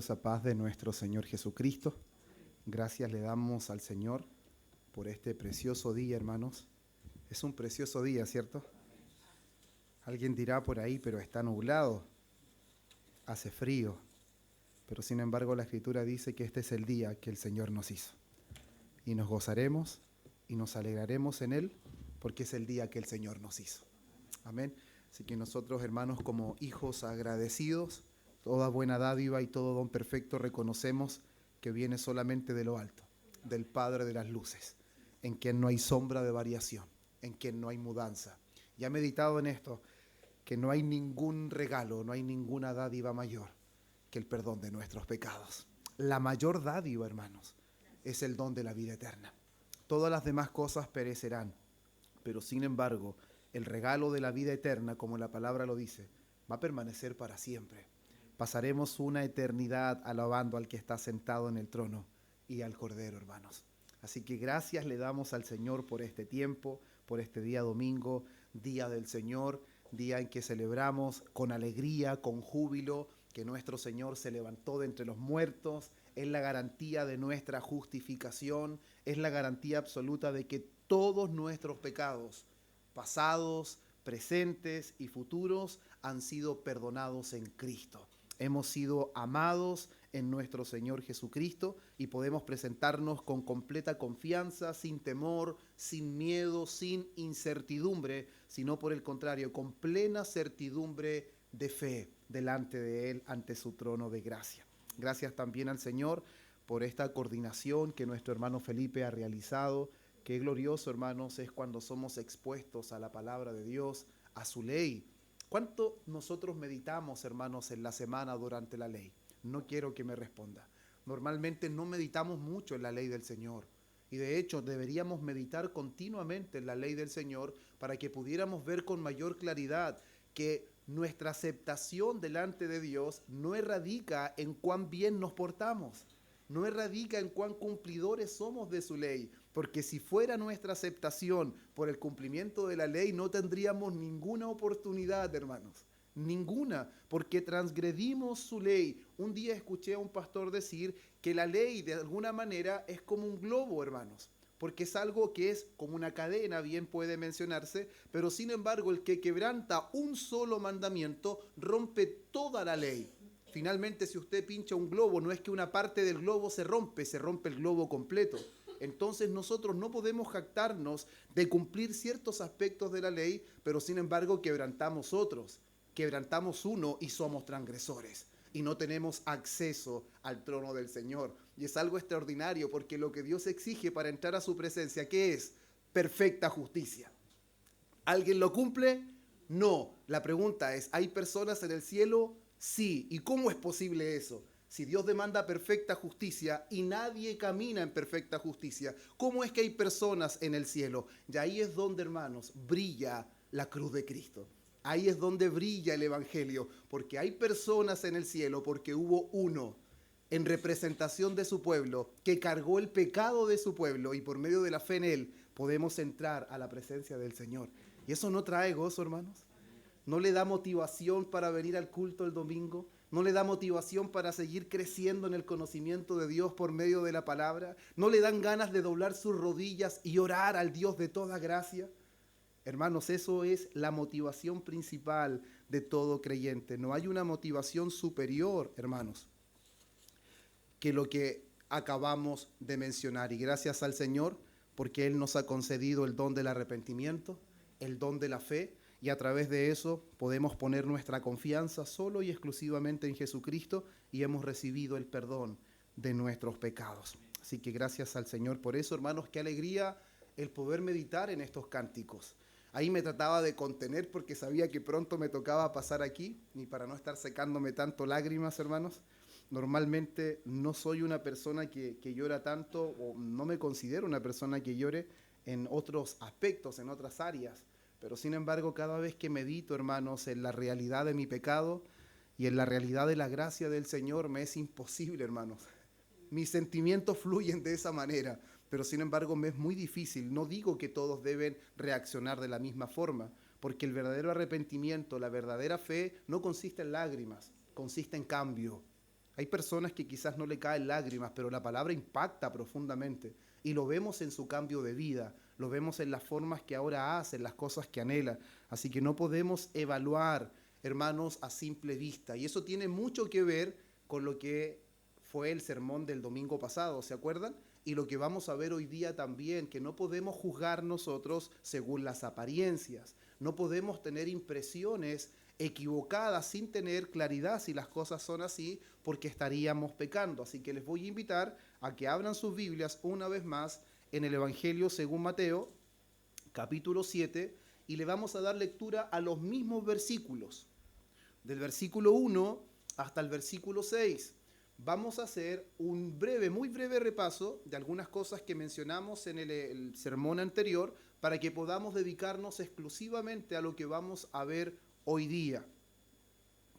preciosa paz de nuestro Señor Jesucristo. Gracias le damos al Señor por este precioso día, hermanos. Es un precioso día, ¿cierto? Alguien dirá por ahí, pero está nublado, hace frío. Pero sin embargo la Escritura dice que este es el día que el Señor nos hizo. Y nos gozaremos y nos alegraremos en Él porque es el día que el Señor nos hizo. Amén. Así que nosotros, hermanos, como hijos agradecidos, toda buena dádiva y todo don perfecto reconocemos que viene solamente de lo alto, del Padre de las luces, en quien no hay sombra de variación, en quien no hay mudanza. Ya he meditado en esto, que no hay ningún regalo, no hay ninguna dádiva mayor que el perdón de nuestros pecados. La mayor dádiva, hermanos, es el don de la vida eterna. Todas las demás cosas perecerán, pero sin embargo, el regalo de la vida eterna, como la palabra lo dice, va a permanecer para siempre. Pasaremos una eternidad alabando al que está sentado en el trono y al Cordero, hermanos. Así que gracias le damos al Señor por este tiempo, por este día domingo, día del Señor, día en que celebramos con alegría, con júbilo, que nuestro Señor se levantó de entre los muertos. Es la garantía de nuestra justificación, es la garantía absoluta de que todos nuestros pecados, pasados, presentes y futuros, han sido perdonados en Cristo. Hemos sido amados en nuestro Señor Jesucristo y podemos presentarnos con completa confianza, sin temor, sin miedo, sin incertidumbre, sino por el contrario, con plena certidumbre de fe delante de Él, ante su trono de gracia. Gracias también al Señor por esta coordinación que nuestro hermano Felipe ha realizado. Qué glorioso, hermanos, es cuando somos expuestos a la palabra de Dios, a su ley. ¿Cuánto nosotros meditamos, hermanos, en la semana durante la ley? No quiero que me responda. Normalmente no meditamos mucho en la ley del Señor. Y de hecho deberíamos meditar continuamente en la ley del Señor para que pudiéramos ver con mayor claridad que nuestra aceptación delante de Dios no radica en cuán bien nos portamos, no radica en cuán cumplidores somos de su ley, porque si fuera nuestra aceptación por el cumplimiento de la ley, no tendríamos ninguna oportunidad, hermanos, ninguna, porque transgredimos su ley. Un día escuché a un pastor decir que la ley de alguna manera es como un globo, hermanos, porque es algo que es como una cadena, bien puede mencionarse, pero sin embargo el que quebranta un solo mandamiento rompe toda la ley. Finalmente, si usted pincha un globo, no es que una parte del globo se rompe el globo completo. Entonces nosotros no podemos jactarnos de cumplir ciertos aspectos de la ley, pero sin embargo quebrantamos otros. Quebrantamos uno y somos transgresores. Y no tenemos acceso al trono del Señor. Y es algo extraordinario porque lo que Dios exige para entrar a su presencia, ¿qué es? Perfecta justicia. ¿Alguien lo cumple? No. La pregunta es, ¿hay personas en el cielo? Sí. ¿Y cómo es posible eso? Si Dios demanda perfecta justicia y nadie camina en perfecta justicia, ¿cómo es que hay personas en el cielo? Y ahí es donde, hermanos, brilla la cruz de Cristo. Ahí es donde brilla el Evangelio, porque hay personas en el cielo, porque hubo uno en representación de su pueblo, que cargó el pecado de su pueblo y por medio de la fe en Él podemos entrar a la presencia del Señor. ¿Y eso no trae gozo, hermanos? ¿No le da motivación para venir al culto el domingo? ¿No le da motivación para seguir creciendo en el conocimiento de Dios por medio de la palabra? ¿No le dan ganas de doblar sus rodillas y orar al Dios de toda gracia? Hermanos, eso es la motivación principal de todo creyente. No hay una motivación superior, hermanos, que lo que acabamos de mencionar. Y gracias al Señor, porque Él nos ha concedido el don del arrepentimiento, el don de la fe, y a través de eso podemos poner nuestra confianza solo y exclusivamente en Jesucristo y hemos recibido el perdón de nuestros pecados. Así que gracias al Señor por eso, hermanos, qué alegría el poder meditar en estos cánticos. Ahí me trataba de contener porque sabía que pronto me tocaba pasar aquí, y para no estar secándome tanto lágrimas, hermanos. Normalmente no soy una persona que llora tanto, o no me considero una persona que llore en otros aspectos, en otras áreas. Pero sin embargo, cada vez que medito, hermanos, en la realidad de mi pecado y en la realidad de la gracia del Señor, me es imposible, hermanos. Mis sentimientos fluyen de esa manera, pero sin embargo me es muy difícil. No digo que todos deben reaccionar de la misma forma, porque el verdadero arrepentimiento, la verdadera fe, no consiste en lágrimas, consiste en cambio. Hay personas que quizás no le caen lágrimas, pero la palabra impacta profundamente. Y lo vemos en su cambio de vida, lo vemos en las formas que ahora hace, en las cosas que anhela. Así que no podemos evaluar, hermanos, a simple vista. Y eso tiene mucho que ver con lo que fue el sermón del domingo pasado, ¿se acuerdan? Y lo que vamos a ver hoy día también, que no podemos juzgar nosotros según las apariencias. No podemos tener impresiones equivocadas sin tener claridad si las cosas son así, porque estaríamos pecando. Así que les voy a invitar a que abran sus Biblias una vez más en el Evangelio según Mateo, capítulo 7, y le vamos a dar lectura a los mismos versículos, del versículo 1 hasta el versículo 6. Vamos a hacer un muy breve repaso de algunas cosas que mencionamos en el sermón anterior para que podamos dedicarnos exclusivamente a lo que vamos a ver hoy día.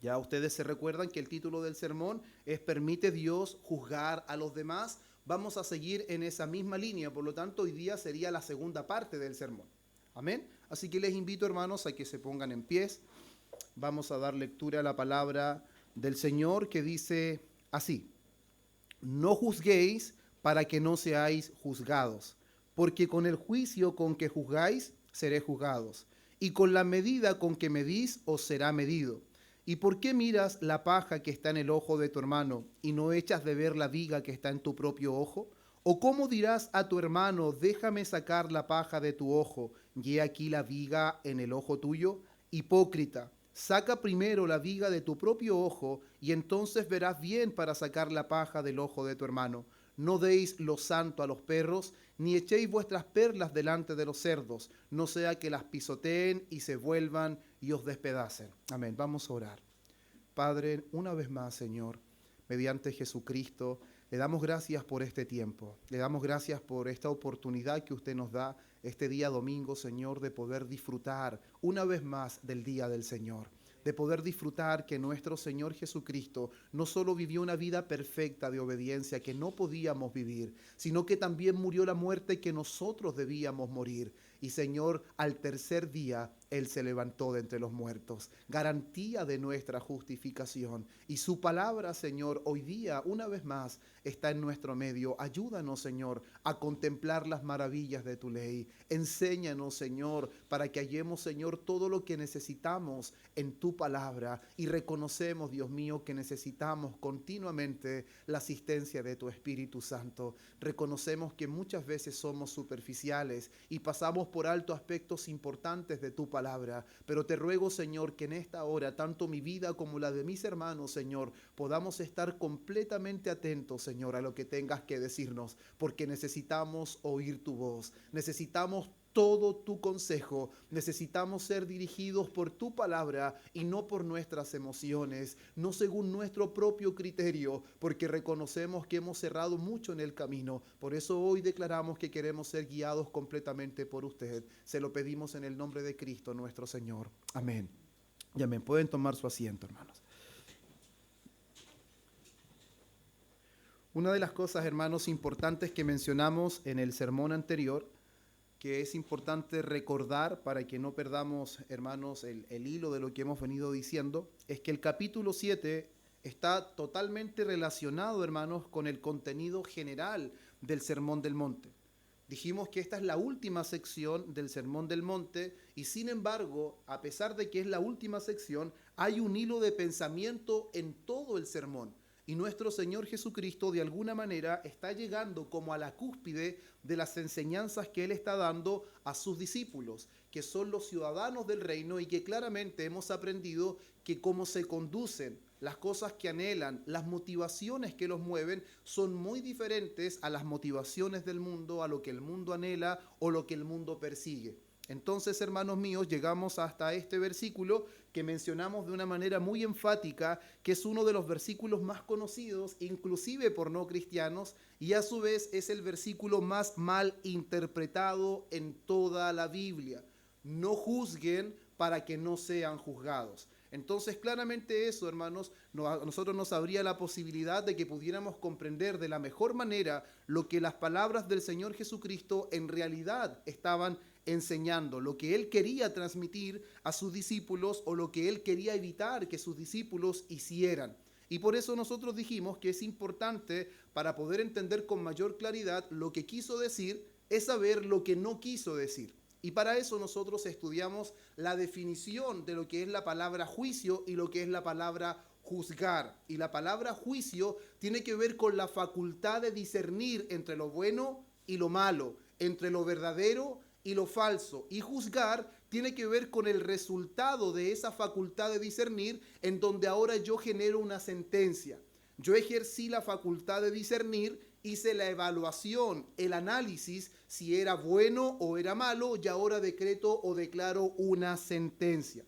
Ya ustedes se recuerdan que el título del sermón es ¿Permite Dios juzgar a los demás? Vamos a seguir en esa misma línea, por lo tanto hoy día sería la segunda parte del sermón. Amén. Así que les invito, hermanos, a que se pongan en pies. Vamos a dar lectura a la palabra del Señor que dice así: no juzguéis para que no seáis juzgados, porque con el juicio con que juzgáis seréis juzgados, y con la medida con que medís os será medido. ¿Y por qué miras la paja que está en el ojo de tu hermano y no echas de ver la viga que está en tu propio ojo? ¿O cómo dirás a tu hermano, déjame sacar la paja de tu ojo, y he aquí la viga en el ojo tuyo? Hipócrita, saca primero la viga de tu propio ojo, y entonces verás bien para sacar la paja del ojo de tu hermano. No deis lo santo a los perros, ni echéis vuestras perlas delante de los cerdos, no sea que las pisoteen y se vuelvan y os despedacen. Amén. Vamos a orar. Padre, una vez más, Señor, mediante Jesucristo, le damos gracias por este tiempo. Le damos gracias por esta oportunidad que usted nos da este día domingo, Señor, de poder disfrutar una vez más del día del Señor. De poder disfrutar que nuestro Señor Jesucristo no solo vivió una vida perfecta de obediencia que no podíamos vivir, sino que también murió la muerte que nosotros debíamos morir. Y Señor, al tercer día Él se levantó de entre los muertos, garantía de nuestra justificación. Y su palabra, Señor, hoy día, una vez más, está en nuestro medio. Ayúdanos, Señor, a contemplar las maravillas de tu ley. Enséñanos, Señor, para que hallemos, Señor, todo lo que necesitamos en tu palabra. Y reconocemos, Dios mío, que necesitamos continuamente la asistencia de tu Espíritu Santo. Reconocemos que muchas veces somos superficiales y pasamos por alto aspectos importantes de tu palabra, pero te ruego, Señor, que en esta hora, tanto mi vida como la de mis hermanos, Señor, podamos estar completamente atentos, Señor, a lo que tengas que decirnos, porque necesitamos oír tu voz, necesitamos todo tu consejo, necesitamos ser dirigidos por tu palabra y no por nuestras emociones, no según nuestro propio criterio, porque reconocemos que hemos errado mucho en el camino. Por eso hoy declaramos que queremos ser guiados completamente por usted. Se lo pedimos en el nombre de Cristo nuestro Señor. Amén. Y amén. Pueden tomar su asiento, hermanos. Una de las cosas, hermanos, importantes que mencionamos en el sermón anterior, que es importante recordar para que no perdamos, hermanos, el hilo de lo que hemos venido diciendo, es que el capítulo 7 está totalmente relacionado, hermanos, con el contenido general del Sermón del Monte. Dijimos que esta es la última sección del Sermón del Monte y sin embargo, a pesar de que es la última sección, hay un hilo de pensamiento en todo el sermón. Y nuestro Señor Jesucristo de alguna manera está llegando como a la cúspide de las enseñanzas que Él está dando a sus discípulos, que son los ciudadanos del reino y que claramente hemos aprendido que cómo se conducen, las cosas que anhelan, las motivaciones que los mueven son muy diferentes a las motivaciones del mundo, a lo que el mundo anhela o lo que el mundo persigue. Entonces, hermanos míos, llegamos hasta este versículo que mencionamos de una manera muy enfática, que es uno de los versículos más conocidos, inclusive por no cristianos, y a su vez es el versículo más mal interpretado en toda la Biblia. No juzguen para que no sean juzgados. Entonces, claramente eso, hermanos, a nosotros nos abría la posibilidad de que pudiéramos comprender de la mejor manera lo que las palabras del Señor Jesucristo en realidad estaban enseñando, lo que Él quería transmitir a sus discípulos o lo que Él quería evitar que sus discípulos hicieran. Y por eso nosotros dijimos que es importante, para poder entender con mayor claridad lo que quiso decir, es saber lo que no quiso decir. Y para eso nosotros estudiamos la definición de lo que es la palabra juicio y lo que es la palabra juzgar. Y la palabra juicio tiene que ver con la facultad de discernir entre lo bueno y lo malo, entre lo verdadero y lo falso. Y juzgar tiene que ver con el resultado de esa facultad de discernir, en donde ahora yo genero una sentencia. Yo ejercí la facultad de discernir, hice la evaluación, el análisis, si era bueno o era malo, y ahora decreto o declaro una sentencia.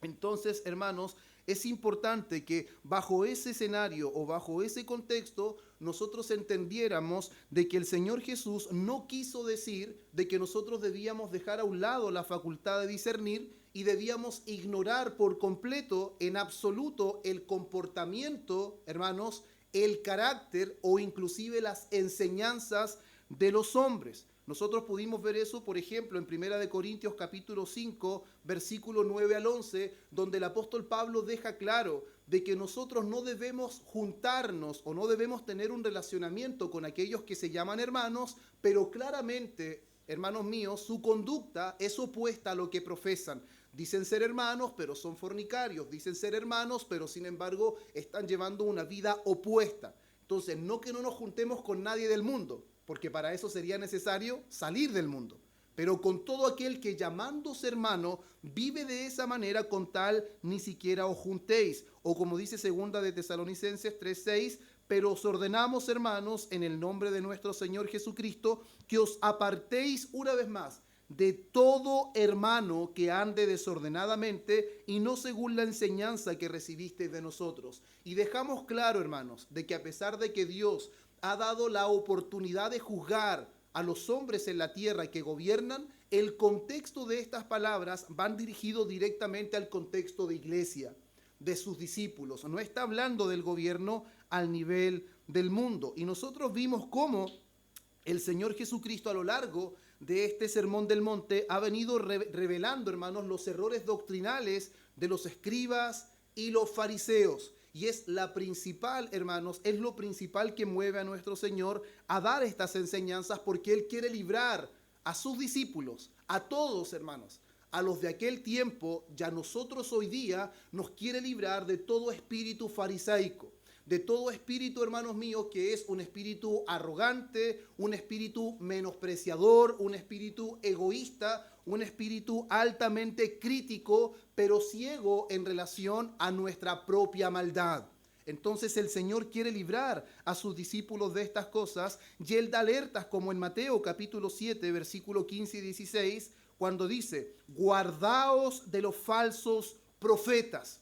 Entonces, hermanos, es importante que bajo ese escenario o bajo ese contexto nosotros entendiéramos de que el Señor Jesús no quiso decir de que nosotros debíamos dejar a un lado la facultad de discernir y debíamos ignorar por completo, en absoluto, el comportamiento, hermanos, el carácter o inclusive las enseñanzas de los hombres. Nosotros pudimos ver eso, por ejemplo, en 1 Corintios capítulo 5, versículo 9 al 11, donde el apóstol Pablo deja claro de que nosotros no debemos juntarnos o no debemos tener un relacionamiento con aquellos que se llaman hermanos, pero claramente, hermanos míos, su conducta es opuesta a lo que profesan. Dicen ser hermanos, pero son fornicarios. Dicen ser hermanos, pero sin embargo están llevando una vida opuesta. Entonces, no que no nos juntemos con nadie del mundo, porque para eso sería necesario salir del mundo. Pero con todo aquel que llamándose hermano vive de esa manera, con tal ni siquiera os juntéis. O como dice 2 de Tesalonicenses 3:6, pero os ordenamos, hermanos, en el nombre de nuestro Señor Jesucristo, que os apartéis una vez más de todo hermano que ande desordenadamente y no según la enseñanza que recibisteis de nosotros. Y dejamos claro, hermanos, de que a pesar de que Dios ha dado la oportunidad de juzgar a los hombres en la tierra que gobiernan, el contexto de estas palabras van dirigido directamente al contexto de iglesia, de sus discípulos. No está hablando del gobierno al nivel del mundo. Y nosotros vimos cómo el Señor Jesucristo a lo largo de este Sermón del Monte ha venido revelando, hermanos, los errores doctrinales de los escribas y los fariseos. Y es la principal, hermanos, es lo principal que mueve a nuestro Señor a dar estas enseñanzas, porque Él quiere librar a sus discípulos, a todos, hermanos, a los de aquel tiempo, ya nosotros hoy día, nos quiere librar de todo espíritu farisaico, de todo espíritu, hermanos míos, que es un espíritu arrogante, un espíritu menospreciador, un espíritu egoísta, un espíritu altamente crítico, pero ciego en relación a nuestra propia maldad. Entonces el Señor quiere librar a sus discípulos de estas cosas, y Él da alertas, como en Mateo capítulo 7, versículo 15 y 16, cuando dice: guardaos de los falsos profetas.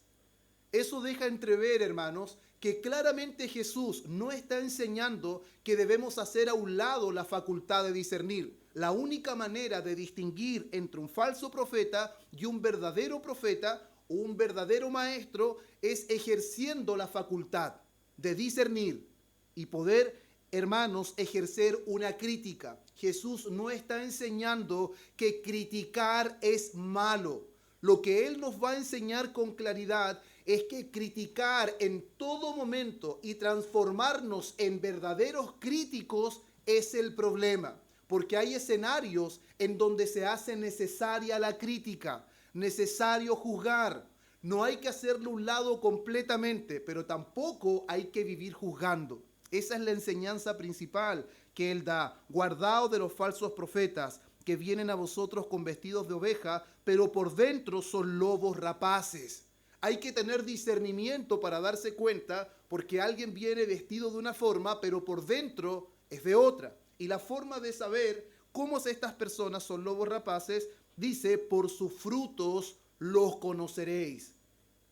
Eso deja entrever, hermanos, que claramente Jesús no está enseñando que debemos hacer a un lado la facultad de discernir. La única manera de distinguir entre un falso profeta y un verdadero profeta o un verdadero maestro es ejerciendo la facultad de discernir y poder, hermanos, ejercer una crítica. Jesús no está enseñando que criticar es malo. Lo que Él nos va a enseñar con claridad es que criticar en todo momento y transformarnos en verdaderos críticos es el problema. Porque hay escenarios en donde se hace necesaria la crítica, necesario juzgar. No hay que hacerlo a un lado completamente, pero tampoco hay que vivir juzgando. Esa es la enseñanza principal que Él da. Guardaos de los falsos profetas, que vienen a vosotros con vestidos de oveja, pero por dentro son lobos rapaces. Hay que tener discernimiento para darse cuenta, porque alguien viene vestido de una forma, pero por dentro es de otra. Y la forma de saber cómo estas personas son lobos rapaces, dice: por sus frutos los conoceréis.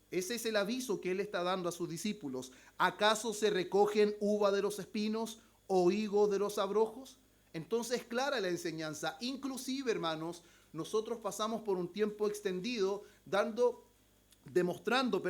Ese es el aviso que Él está dando a sus discípulos. ¿Acaso se recogen uva de los espinos o higo de los abrojos? Entonces, clara la enseñanza. Inclusive, hermanos, nosotros pasamos por un tiempo extendido demostrando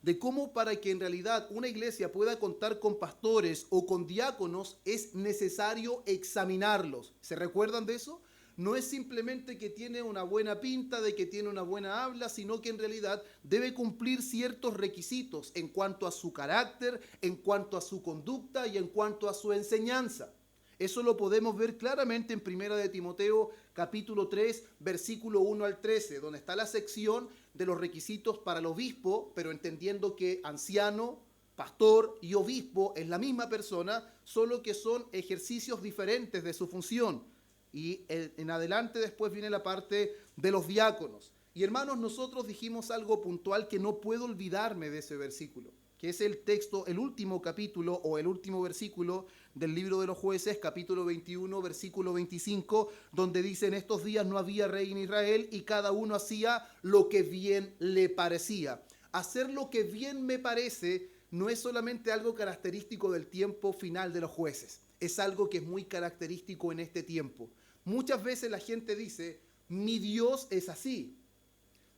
de cómo, para que en realidad una iglesia pueda contar con pastores o con diáconos, es necesario examinarlos. ¿Se recuerdan de eso? no es simplemente que tiene una buena pinta, de que tiene una buena habla, sino que en realidad debe cumplir ciertos requisitos en cuanto a su carácter, en cuanto a su conducta y en cuanto a su enseñanza. Eso lo podemos ver claramente en 1 de Timoteo capítulo 3, versículo 1 al 13, donde está la sección de los requisitos para el obispo, pero entendiendo que anciano, pastor y obispo es la misma persona, solo que son ejercicios diferentes de su función. Y en adelante después viene la parte de los diáconos. Y hermanos, nosotros dijimos algo puntual que no puedo olvidarme de ese versículo, que es el texto, el último capítulo o el último versículo del libro de los Jueces, capítulo 21, versículo 25, donde dice: en estos días no había rey en Israel y cada uno hacía lo que bien le parecía. Hacer lo que bien me parece no es solamente algo característico del tiempo final de los jueces, es algo que es muy característico en este tiempo. Muchas veces la gente dice: mi Dios es así,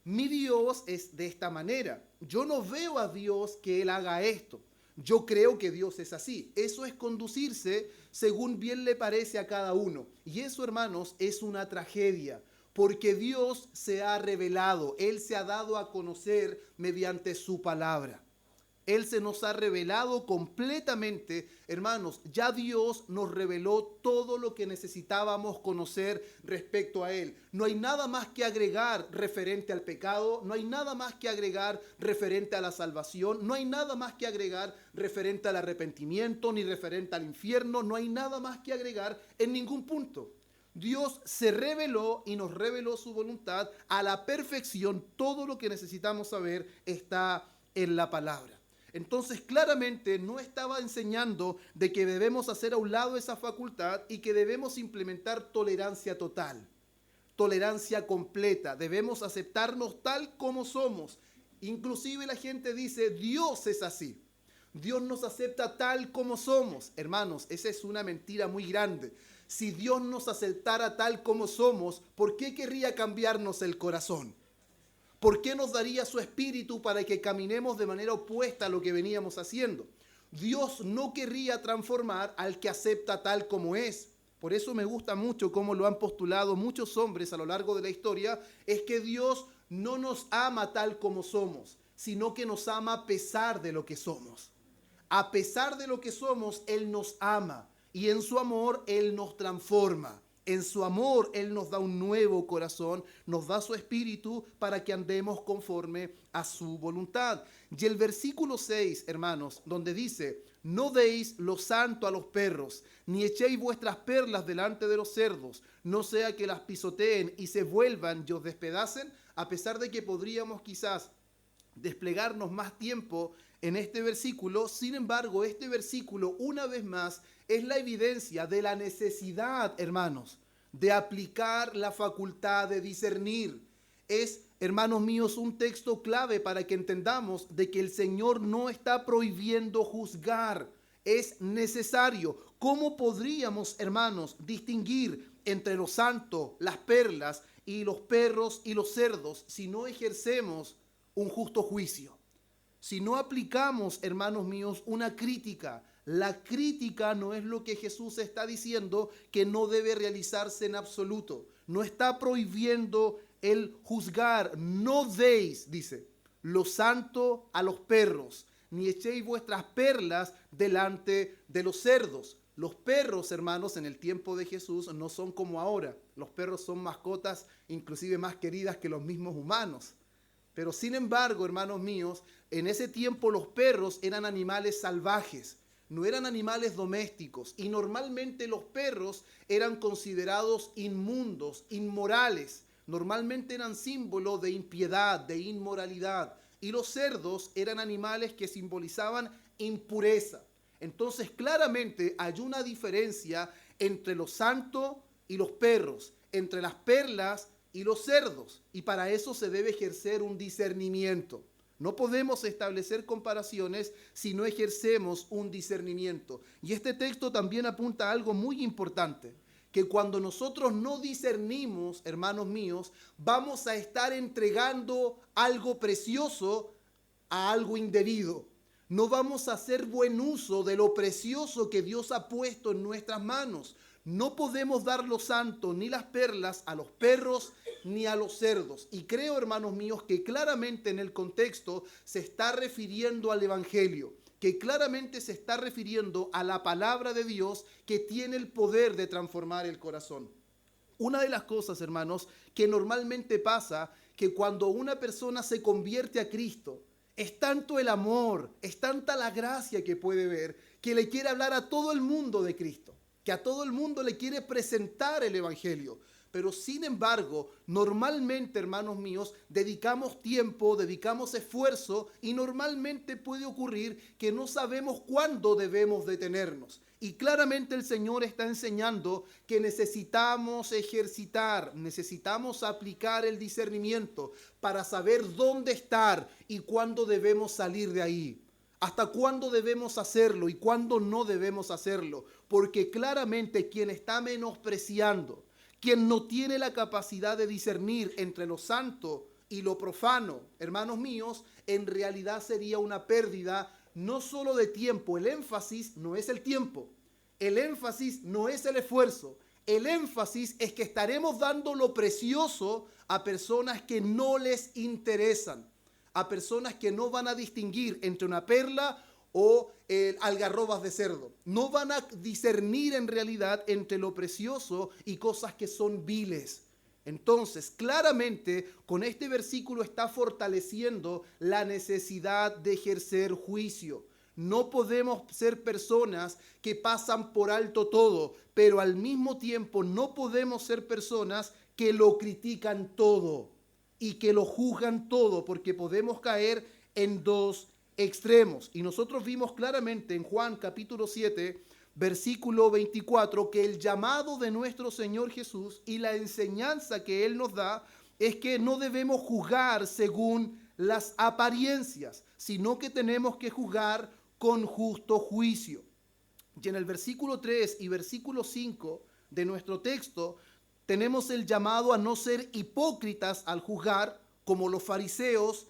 mi Dios es de esta manera, yo no veo a Dios que Él haga esto, yo creo que Dios es así. Eso es conducirse según bien le parece a cada uno. Y eso, hermanos, es una tragedia, porque Dios se ha revelado, Él se ha dado a conocer mediante su palabra. Él se nos ha revelado completamente, hermanos. Ya Dios nos reveló todo lo que necesitábamos conocer respecto a Él. No hay nada más que agregar referente al pecado, no hay nada más que agregar referente a la salvación, no hay nada más que agregar referente al arrepentimiento, ni referente al infierno, no hay nada más que agregar en ningún punto. Dios se reveló y nos reveló su voluntad a la perfección. Todo lo que necesitamos saber está en la palabra. Entonces, claramente no estaba enseñando de que debemos hacer a un lado esa facultad y que debemos implementar tolerancia total, tolerancia completa. Debemos aceptarnos tal como somos. Inclusive la gente dice: Dios es así. Dios nos acepta tal como somos. Hermanos, esa es una mentira muy grande. Si Dios nos aceptara tal como somos, ¿por qué querría cambiarnos el corazón? ¿Por qué nos daría su espíritu para que caminemos de manera opuesta a lo que veníamos haciendo? Dios no querría transformar al que acepta tal como es. Por eso me gusta mucho cómo lo han postulado muchos hombres a lo largo de la historia, es que Dios no nos ama tal como somos, sino que nos ama a pesar de lo que somos. A pesar de lo que somos, Él nos ama y en su amor Él nos transforma. En su amor, Él nos da un nuevo corazón, nos da su espíritu para que andemos conforme a su voluntad. Y el versículo 6, hermanos, donde dice: no deis lo santo a los perros, ni echéis vuestras perlas delante de los cerdos, no sea que las pisoteen y se vuelvan y os despedacen. A pesar de que podríamos quizás desplegarnos más tiempo en este versículo, sin embargo, este versículo, una vez más, es la evidencia de la necesidad, hermanos, de aplicar la facultad de discernir. Es, hermanos míos, un texto clave para que entendamos de que el Señor no está prohibiendo juzgar. Es necesario. ¿Cómo podríamos, hermanos, distinguir entre lo santo, las perlas y los perros y los cerdos si no ejercemos un justo juicio? Si no aplicamos, hermanos míos, una crítica. La crítica no es lo que Jesús está diciendo que no debe realizarse en absoluto. No está prohibiendo el juzgar. No deis, dice, lo santo a los perros, ni echéis vuestras perlas delante de los cerdos. Los perros, hermanos, en el tiempo de Jesús no son como ahora. Los perros son mascotas inclusive más queridas que los mismos humanos. Pero sin embargo, hermanos míos, en ese tiempo los perros eran animales salvajes, no eran animales domésticos. Y normalmente los perros eran considerados inmundos, inmorales. Normalmente eran símbolo de impiedad, de inmoralidad. Y los cerdos eran animales que simbolizaban impureza. Entonces, claramente hay una diferencia entre lo santo y los perros, entre las perlas y los cerdos, y para eso se debe ejercer un discernimiento. No podemos establecer comparaciones si no ejercemos un discernimiento. Y este texto también apunta a algo muy importante, que cuando nosotros no discernimos, hermanos míos, vamos a estar entregando algo precioso a algo indebido. No vamos a hacer buen uso de lo precioso que Dios ha puesto en nuestras manos. No podemos dar lo santo ni las perlas a los perros ni a los cerdos. Y creo, hermanos míos, que claramente en el contexto se está refiriendo al Evangelio, que claramente se está refiriendo a la palabra de Dios que tiene el poder de transformar el corazón. Una de las cosas, hermanos, que normalmente pasa, que cuando una persona se convierte a Cristo, es tanto el amor, es tanta la gracia que puede ver, que le quiere hablar a todo el mundo de Cristo, que a todo el mundo le quiere presentar el Evangelio. Pero sin embargo, normalmente, hermanos míos, dedicamos tiempo, dedicamos esfuerzo y normalmente puede ocurrir que no sabemos cuándo debemos detenernos. Y claramente el Señor está enseñando que necesitamos ejercitar, necesitamos aplicar el discernimiento para saber dónde estar y cuándo debemos salir de ahí. Hasta cuándo debemos hacerlo y cuándo no debemos hacerlo. Porque claramente quien está menospreciando, quien no tiene la capacidad de discernir entre lo santo y lo profano, hermanos míos, en realidad sería una pérdida no solo de tiempo. El énfasis no es el tiempo, el énfasis no es el esfuerzo, el énfasis es que estaremos dando lo precioso a personas que no les interesan, a personas que no van a distinguir entre una perla o algarrobas de cerdo. No van a discernir en realidad entre lo precioso y cosas que son viles. Entonces, claramente, con este versículo está fortaleciendo la necesidad de ejercer juicio. No podemos ser personas que pasan por alto todo, pero al mismo tiempo no podemos ser personas que lo critican todo y que lo juzgan todo, porque podemos caer en dos extremos. Y nosotros vimos claramente en Juan capítulo 7, versículo 24, que el llamado de nuestro Señor Jesús y la enseñanza que Él nos da es que no debemos juzgar según las apariencias, sino que tenemos que juzgar con justo juicio. Y en el versículo 3 y versículo 5 de nuestro texto tenemos el llamado a no ser hipócritas al juzgar, como los fariseos,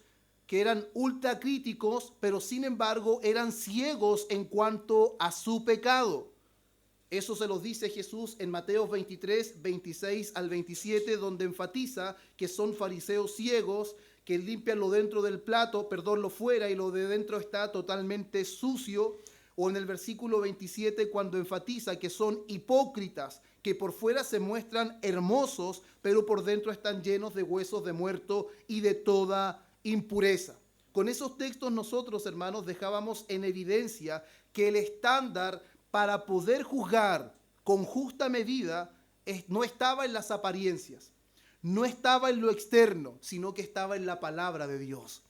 que eran ultra críticos, pero sin embargo eran ciegos en cuanto a su pecado. Eso se los dice Jesús en Mateo 23, 26 al 27, donde enfatiza que son fariseos ciegos, que limpian lo dentro del plato, lo fuera, y lo de dentro está totalmente sucio. O en el versículo 27, cuando enfatiza que son hipócritas, que por fuera se muestran hermosos, pero por dentro están llenos de huesos de muerto y de toda impureza. Con esos textos nosotros, hermanos, dejábamos en evidencia que el estándar para poder juzgar con justa medida no estaba en las apariencias, no estaba en lo externo, sino que estaba en la palabra de Dios.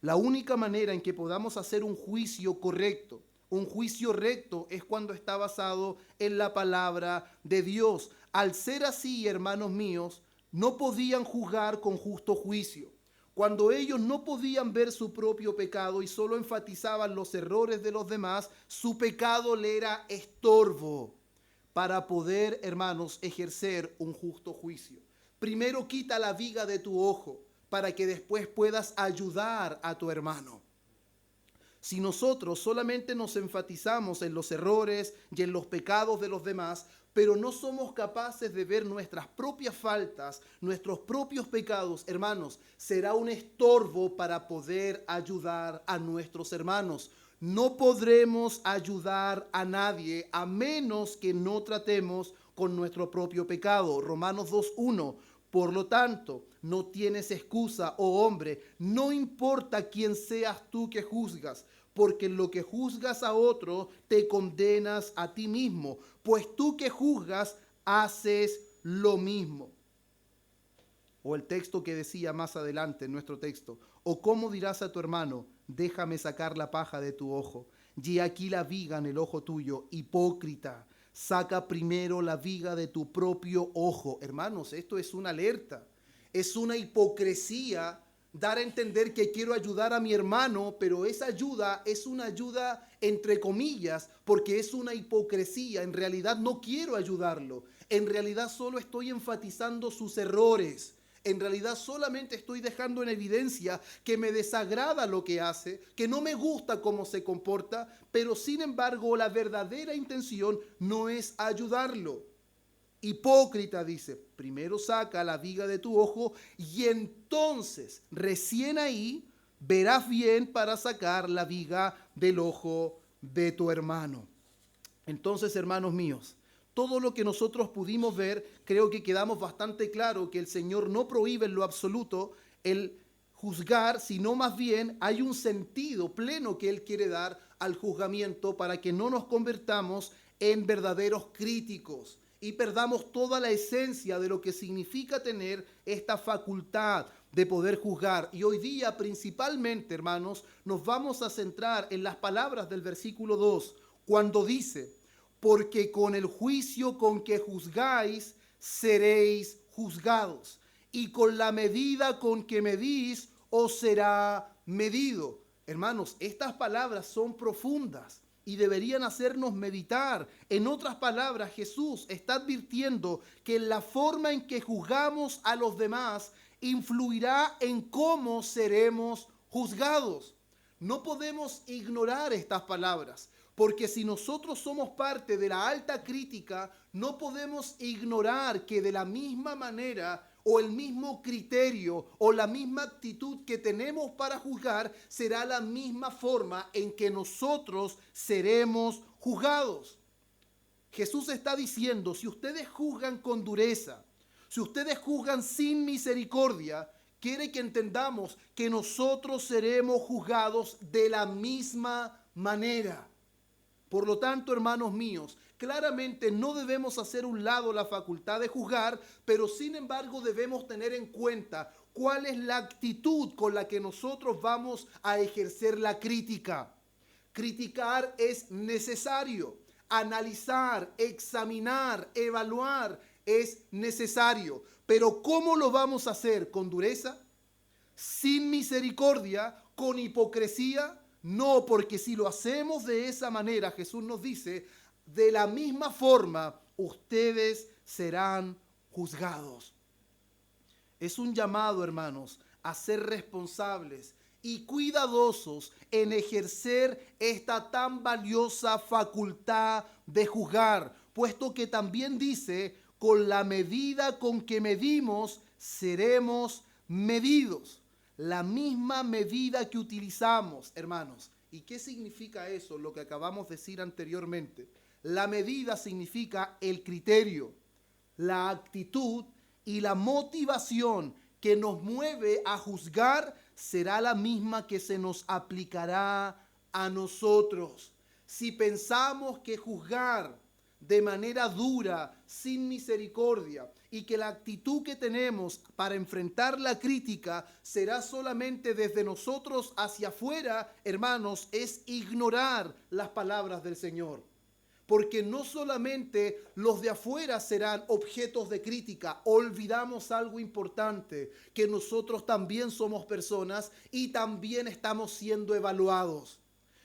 La única manera en que podamos hacer un juicio correcto, un juicio recto, es cuando está basado en la palabra de Dios. Al ser así, hermanos míos, no podían juzgar con justo juicio. Cuando ellos no podían ver su propio pecado y solo enfatizaban los errores de los demás, su pecado le era estorbo para poder, hermanos, ejercer un justo juicio. Primero quita la viga de tu ojo para que después puedas ayudar a tu hermano. Si nosotros solamente nos enfatizamos en los errores y en los pecados de los demás, pero no somos capaces de ver nuestras propias faltas, nuestros propios pecados, hermanos, será un estorbo para poder ayudar a nuestros hermanos. No podremos ayudar a nadie a menos que no tratemos con nuestro propio pecado. Romanos 2:1. Por lo tanto, no tienes excusa, oh hombre, no importa quién seas tú que juzgas, porque en lo que juzgas a otro, te condenas a ti mismo, pues tú que juzgas, haces lo mismo. O el texto que decía más adelante en nuestro texto, o cómo dirás a tu hermano, déjame sacar la paja de tu ojo, y aquí la viga en el ojo tuyo, hipócrita. Saca primero la viga de tu propio ojo. Hermanos, esto es una alerta. Es una hipocresía dar a entender que quiero ayudar a mi hermano, pero esa ayuda es una ayuda entre comillas, porque es una hipocresía. En realidad no quiero ayudarlo. En realidad solo estoy enfatizando sus errores. En realidad solamente estoy dejando en evidencia que me desagrada lo que hace, que no me gusta cómo se comporta, pero sin embargo la verdadera intención no es ayudarlo. Hipócrita, dice, primero saca la viga de tu ojo y entonces, recién ahí, verás bien para sacar la viga del ojo de tu hermano. Entonces, hermanos míos, todo lo que nosotros pudimos ver, creo que quedamos bastante claro que el Señor no prohíbe en lo absoluto el juzgar, sino más bien hay un sentido pleno que Él quiere dar al juzgamiento para que no nos convertamos en verdaderos críticos y perdamos toda la esencia de lo que significa tener esta facultad de poder juzgar. Y hoy día principalmente, hermanos, nos vamos a centrar en las palabras del versículo 2, cuando dice: porque con el juicio con que juzgáis, seréis juzgados, y con la medida con que medís, os será medido. Hermanos, estas palabras son profundas y deberían hacernos meditar. En otras palabras, Jesús está advirtiendo que la forma en que juzgamos a los demás influirá en cómo seremos juzgados. No podemos ignorar estas palabras, porque si nosotros somos parte de la alta crítica, no podemos ignorar que de la misma manera o el mismo criterio o la misma actitud que tenemos para juzgar será la misma forma en que nosotros seremos juzgados. Jesús está diciendo, si ustedes juzgan con dureza, si ustedes juzgan sin misericordia, quiere que entendamos que nosotros seremos juzgados de la misma manera. Por lo tanto, hermanos míos, claramente no debemos hacer un lado la facultad de juzgar, pero sin embargo debemos tener en cuenta cuál es la actitud con la que nosotros vamos a ejercer la crítica. Criticar es necesario. Analizar, examinar, evaluar es necesario. Pero ¿cómo lo vamos a hacer? ¿Con dureza? ¿Sin misericordia? ¿Con hipocresía? No, porque si lo hacemos de esa manera, Jesús nos dice, de la misma forma ustedes serán juzgados. Es un llamado, hermanos, a ser responsables y cuidadosos en ejercer esta tan valiosa facultad de juzgar, puesto que también dice, con la medida con que medimos, seremos medidos. La misma medida que utilizamos, hermanos. ¿Y qué significa eso? Lo que acabamos de decir anteriormente. La medida significa el criterio, la actitud y la motivación que nos mueve a juzgar será la misma que se nos aplicará a nosotros. Si pensamos que juzgar de manera dura, sin misericordia, y que la actitud que tenemos para enfrentar la crítica será solamente desde nosotros hacia afuera, hermanos, es ignorar las palabras del Señor. Porque no solamente los de afuera serán objetos de crítica, olvidamos algo importante, que nosotros también somos personas y también estamos siendo evaluados.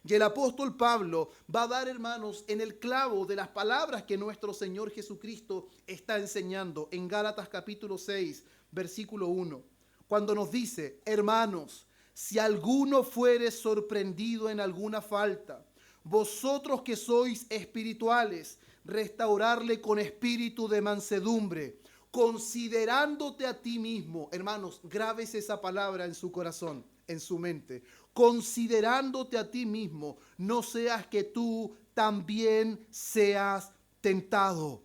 Y el apóstol Pablo va a dar, hermanos, en el clavo de las palabras que nuestro Señor Jesucristo está enseñando en Gálatas capítulo 6, versículo 1, cuando nos dice: hermanos, si alguno fuere sorprendido en alguna falta, vosotros que sois espirituales, restaurarle con espíritu de mansedumbre, considerándote a ti mismo. Hermanos, grábese esa palabra en su corazón, en su mente. Considerándote a ti mismo, no seas que tú también seas tentado.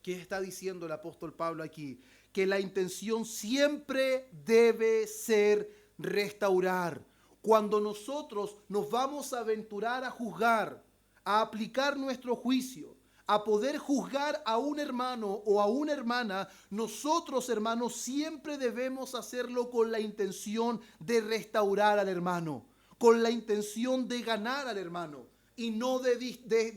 ¿Qué está diciendo el apóstol Pablo aquí? Que la intención siempre debe ser restaurar. Cuando nosotros nos vamos a aventurar a juzgar, a aplicar nuestro juicio, a poder juzgar a un hermano o a una hermana, nosotros, hermanos, siempre debemos hacerlo con la intención de restaurar al hermano, con la intención de ganar al hermano y no de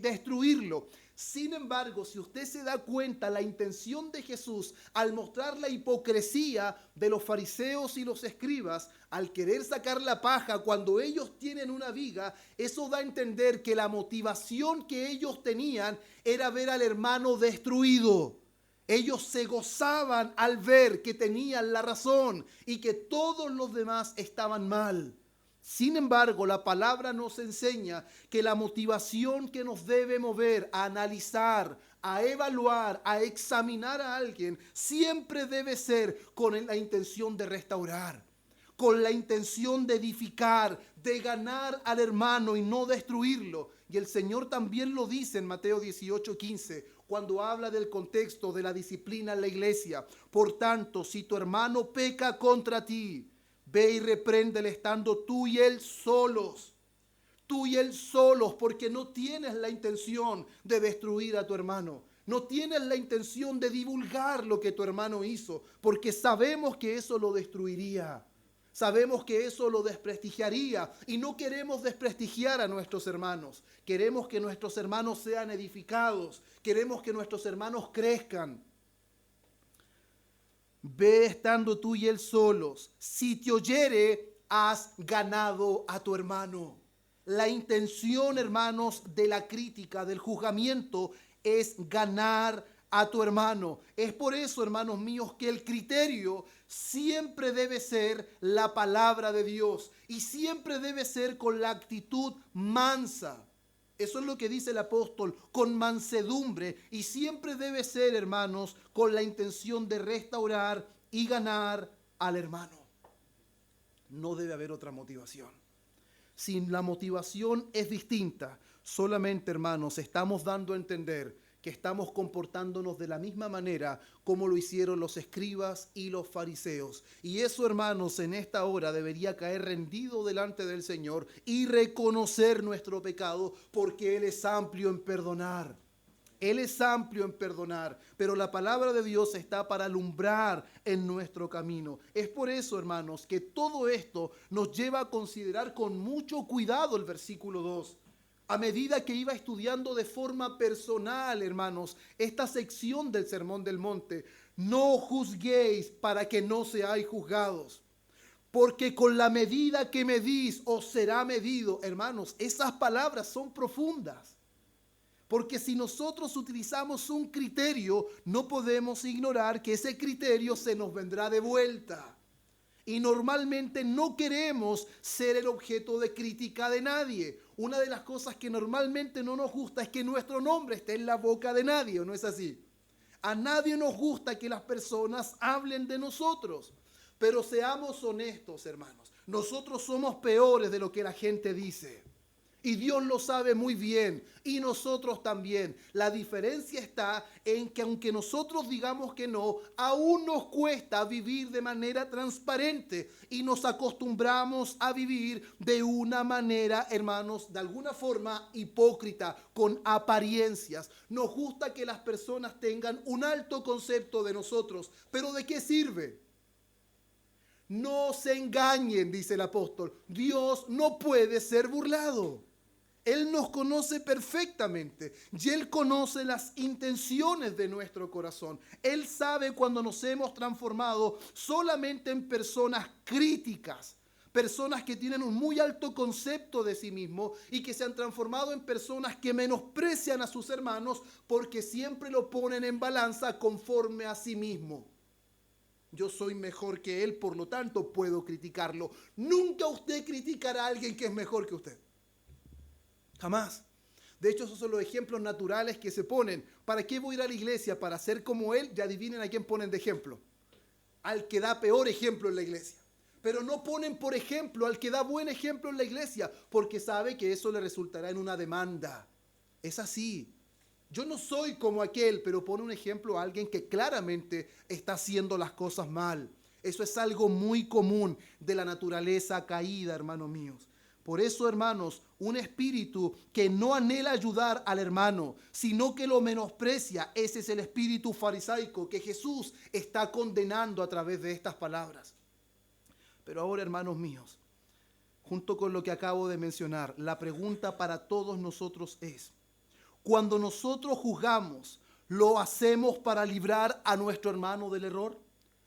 destruirlo. Sin embargo, si usted se da cuenta, la intención de Jesús al mostrar la hipocresía de los fariseos y los escribas, al querer sacar la paja cuando ellos tienen una viga, eso da a entender que la motivación que ellos tenían era ver al hermano destruido. Ellos se gozaban al ver que tenían la razón y que todos los demás estaban mal. Sin embargo, la palabra nos enseña que la motivación que nos debe mover a analizar, a evaluar, a examinar a alguien, siempre debe ser con la intención de restaurar, con la intención de edificar, de ganar al hermano y no destruirlo. Y el Señor también lo dice en Mateo 18:15, cuando habla del contexto de la disciplina en la iglesia. Por tanto, si tu hermano peca contra ti, ve y repréndele estando tú y él solos. Tú y él solos, porque no tienes la intención de destruir a tu hermano. No tienes la intención de divulgar lo que tu hermano hizo, porque sabemos que eso lo destruiría. Sabemos que eso lo desprestigiaría y no queremos desprestigiar a nuestros hermanos. Queremos que nuestros hermanos sean edificados. Queremos que nuestros hermanos crezcan. Ve estando tú y él solos. Si te oyere, has ganado a tu hermano. La intención, hermanos, de la crítica, del juzgamiento, es ganar a tu hermano. Es por eso, hermanos míos, que el criterio siempre debe ser la palabra de Dios y siempre debe ser con la actitud mansa. Eso es lo que dice el apóstol, con mansedumbre, y siempre debe ser, hermanos, con la intención de restaurar y ganar al hermano. No debe haber otra motivación. Si la motivación es distinta, solamente, hermanos, estamos dando a entender que estamos comportándonos de la misma manera como lo hicieron los escribas y los fariseos. Y eso, hermanos, en esta hora debería caer rendido delante del Señor y reconocer nuestro pecado, porque Él es amplio en perdonar. Él es amplio en perdonar, pero la palabra de Dios está para alumbrar en nuestro camino. Es por eso, hermanos, que todo esto nos lleva a considerar con mucho cuidado el versículo 2. A medida que iba estudiando de forma personal, hermanos, esta sección del Sermón del Monte, no juzguéis para que no seáis juzgados, porque con la medida que medís os será medido. Hermanos, esas palabras son profundas, porque si nosotros utilizamos un criterio, no podemos ignorar que ese criterio se nos vendrá de vuelta. Y normalmente no queremos ser el objeto de crítica de nadie. Una de las cosas que normalmente no nos gusta es que nuestro nombre esté en la boca de nadie, ¿o no es así? A nadie nos gusta que las personas hablen de nosotros. Pero seamos honestos, hermanos. Nosotros somos peores de lo que la gente dice. Y Dios lo sabe muy bien, y nosotros también. La diferencia está en que aunque nosotros digamos que no, aún nos cuesta vivir de manera transparente y nos acostumbramos a vivir de una manera, hermanos, de alguna forma hipócrita, con apariencias. Nos gusta que las personas tengan un alto concepto de nosotros, pero ¿de qué sirve? No se engañen, dice el apóstol. Dios no puede ser burlado. Él nos conoce perfectamente y Él conoce las intenciones de nuestro corazón. Él sabe cuando nos hemos transformado solamente en personas críticas, personas que tienen un muy alto concepto de sí mismos y que se han transformado en personas que menosprecian a sus hermanos porque siempre lo ponen en balanza conforme a sí mismo. Yo soy mejor que él, por lo tanto puedo criticarlo. Nunca usted criticará a alguien que es mejor que usted. Jamás. De hecho, esos son los ejemplos naturales que se ponen. ¿Para qué voy a ir a la iglesia? ¿Para ser como él? Ya adivinen a quién ponen de ejemplo. Al que da peor ejemplo en la iglesia. Pero no ponen, por ejemplo, al que da buen ejemplo en la iglesia, porque sabe que eso le resultará en una demanda. Es así. Yo no soy como aquel, pero pone un ejemplo a alguien que claramente está haciendo las cosas mal. Eso es algo muy común de la naturaleza caída, hermanos míos. Por eso, hermanos, un espíritu que no anhela ayudar al hermano, sino que lo menosprecia, ese es el espíritu farisaico que Jesús está condenando a través de estas palabras. Pero ahora, hermanos míos, junto con lo que acabo de mencionar, la pregunta para todos nosotros es: cuando nosotros juzgamos, ¿lo hacemos para librar a nuestro hermano del error?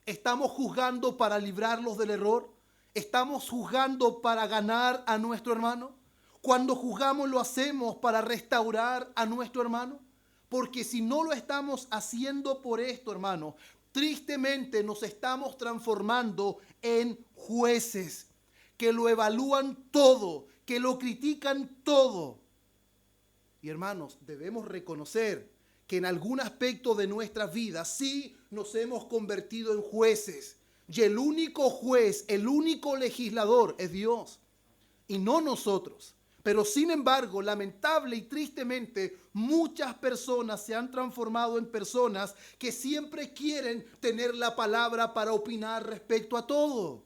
¿Estamos juzgando para librarlos del error? ¿Estamos juzgando para ganar a nuestro hermano? Cuando juzgamos, ¿lo hacemos para restaurar a nuestro hermano? Porque si no lo estamos haciendo por esto, hermano, tristemente nos estamos transformando en jueces. que lo evalúan todo, que lo critican todo. Y hermanos, debemos reconocer que en algún aspecto de nuestras vidas sí nos hemos convertido en jueces. Y el único juez, el único legislador es Dios y no nosotros. Pero sin embargo, lamentable y tristemente, muchas personas se han transformado en personas que siempre quieren tener la palabra para opinar respecto a todo.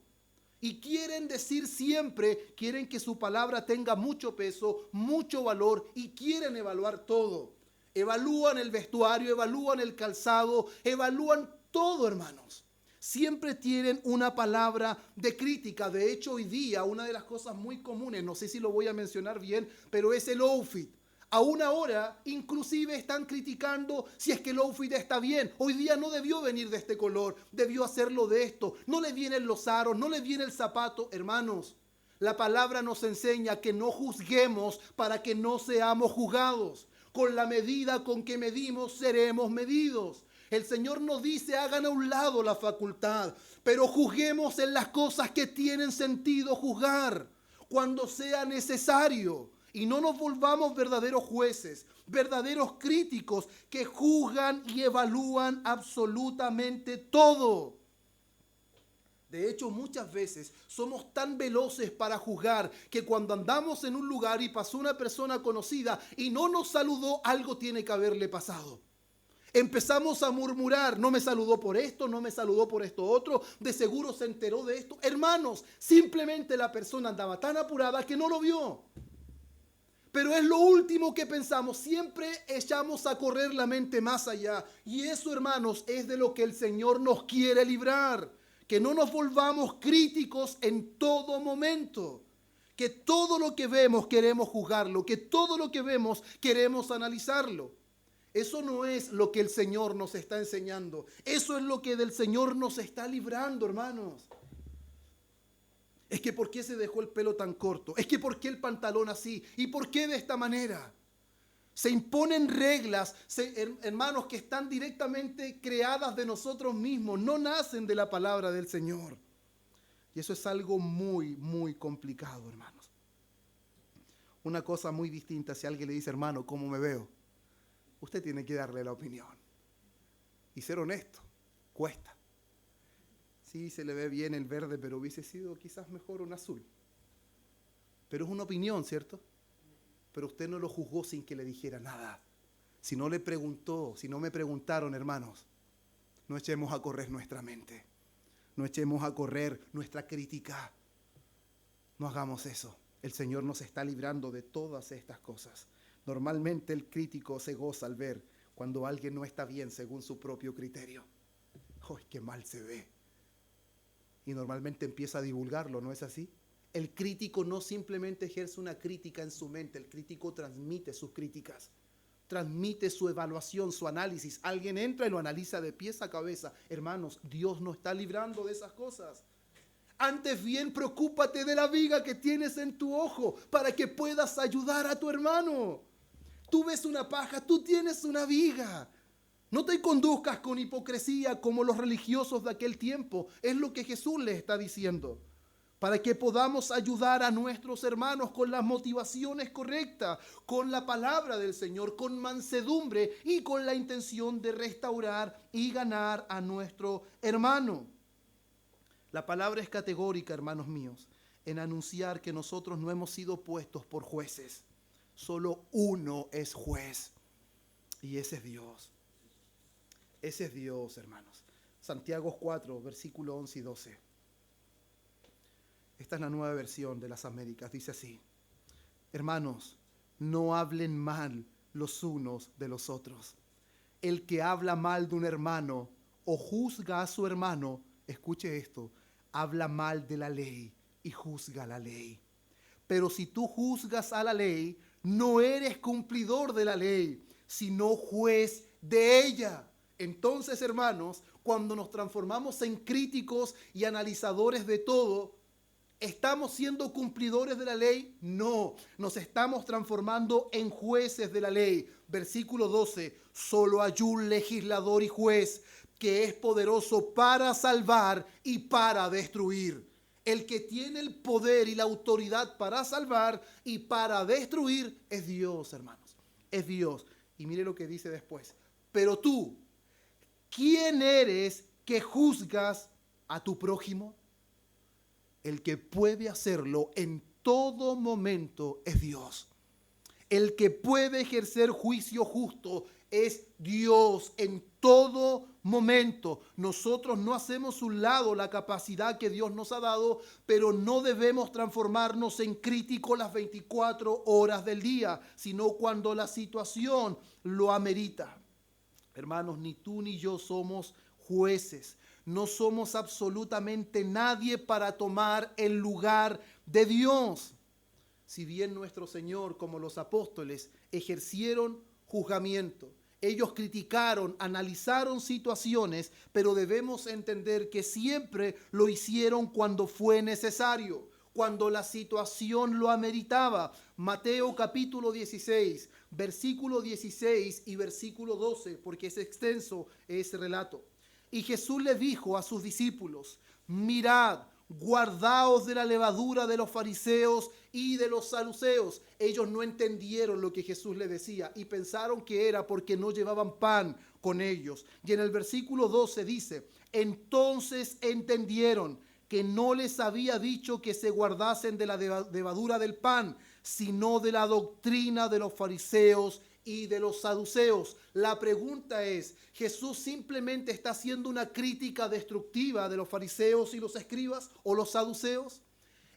Y quieren decir siempre, quieren que su palabra tenga mucho peso, mucho valor y quieren evaluar todo. Evalúan el vestuario, evalúan el calzado, evalúan todo, hermanos. Siempre tienen una palabra de crítica. De hecho, hoy día una de las cosas muy comunes, no sé si lo voy a mencionar bien, pero es el outfit. Aún ahora, inclusive están criticando si es que el outfit está bien. Hoy día no debió venir de este color, debió hacerlo de esto. No le vienen los aros, no le viene el zapato. Hermanos, la palabra nos enseña que no juzguemos para que no seamos juzgados. Con la medida con que medimos, seremos medidos. El Señor nos dice, hagan a un lado la facultad, pero juzguemos en las cosas que tienen sentido juzgar, cuando sea necesario. Y no nos volvamos verdaderos jueces, verdaderos críticos que juzgan y evalúan absolutamente todo. De hecho, muchas veces somos tan veloces para juzgar que cuando andamos en un lugar y pasó una persona conocida y no nos saludó, algo tiene que haberle pasado. Empezamos a murmurar, no me saludó por esto, no me saludó por esto otro, de seguro se enteró de esto. Hermanos, simplemente la persona andaba tan apurada que no lo vio. Pero es lo último que pensamos, siempre echamos a correr la mente más allá. Y eso, hermanos, es de lo que el Señor nos quiere librar. Que no nos volvamos críticos en todo momento. Que todo lo que vemos queremos juzgarlo, que todo lo que vemos queremos analizarlo. Eso no es lo que el Señor nos está enseñando. Eso es lo que del Señor nos está librando, hermanos. Es que ¿por qué se dejó el pelo tan corto? Es que ¿por qué el pantalón así? ¿Y por qué de esta manera? Se imponen reglas, hermanos, que están directamente creadas de nosotros mismos. No nacen de la palabra del Señor. Y eso es algo muy, muy complicado, hermanos. Una cosa muy distinta si alguien le dice, hermano, ¿cómo me veo? Usted tiene que darle la opinión. Y ser honesto, cuesta. Sí, se le ve bien el verde, pero hubiese sido quizás mejor un azul. Pero es una opinión, ¿cierto? Pero usted no lo juzgó sin que le dijera nada. Si no le preguntó, si no me preguntaron, hermanos, no echemos a correr nuestra mente. No echemos a correr nuestra crítica. No hagamos eso. El Señor nos está librando de todas estas cosas. Normalmente el crítico se goza al ver cuando alguien no está bien según su propio criterio. ¡Ay, qué mal se ve! Y normalmente empieza a divulgarlo, ¿no es así? El crítico no simplemente ejerce una crítica en su mente, el crítico transmite sus críticas, transmite su evaluación, su análisis. Alguien entra y lo analiza de pies a cabeza. Hermanos, Dios nos está librando de esas cosas. Antes bien, preocúpate de la viga que tienes en tu ojo para que puedas ayudar a tu hermano. Tú ves una paja, tú tienes una viga. No te conduzcas con hipocresía como los religiosos de aquel tiempo. Es lo que Jesús les está diciendo. Para que podamos ayudar a nuestros hermanos con las motivaciones correctas, con la palabra del Señor, con mansedumbre y con la intención de restaurar y ganar a nuestro hermano. La palabra es categórica, hermanos míos, en anunciar que nosotros no hemos sido puestos por jueces. Solo uno es juez y ese es Dios. Ese es Dios, hermanos. Santiago 4, versículo 11 y 12. Esta es la nueva versión de las Américas. Dice así: hermanos, no hablen mal los unos de los otros. El que habla mal de un hermano o juzga a su hermano, escuche esto, habla mal de la ley y juzga la ley. Pero si tú juzgas a la ley, no eres cumplidor de la ley, sino juez de ella. Entonces, hermanos, cuando nos transformamos en críticos y analizadores de todo, ¿estamos siendo cumplidores de la ley? No, nos estamos transformando en jueces de la ley. Versículo 12, solo hay un legislador y juez que es poderoso para salvar y para destruir. El que tiene el poder y la autoridad para salvar y para destruir es Dios, hermanos. Es Dios. Y mire lo que dice después. Pero tú, ¿quién eres que juzgas a tu prójimo? El que puede hacerlo en todo momento es Dios. El que puede ejercer juicio justo es Dios en todo momento. Nosotros no hacemos un lado la capacidad que Dios nos ha dado, pero no debemos transformarnos en críticos las 24 horas del día, sino cuando la situación lo amerita. Hermanos, ni tú ni yo somos jueces. No somos absolutamente nadie para tomar el lugar de Dios. Si bien nuestro Señor, como los apóstoles, ejercieron juzgamiento, ellos criticaron, analizaron situaciones, pero debemos entender que siempre lo hicieron cuando fue necesario, cuando la situación lo ameritaba. Mateo capítulo 16, versículo 16 y versículo 12, porque es extenso ese relato. Y Jesús les dijo a sus discípulos: mirad, guardaos de la levadura de los fariseos y de los saduceos. Ellos no entendieron lo que Jesús les decía y pensaron que era porque no llevaban pan con ellos. Y en el versículo 12 dice: entonces entendieron que no les había dicho que se guardasen de la levadura del pan, sino de la doctrina de los fariseos y de los saduceos. La pregunta es, ¿Jesús simplemente está haciendo una crítica destructiva de los fariseos y los escribas o los saduceos?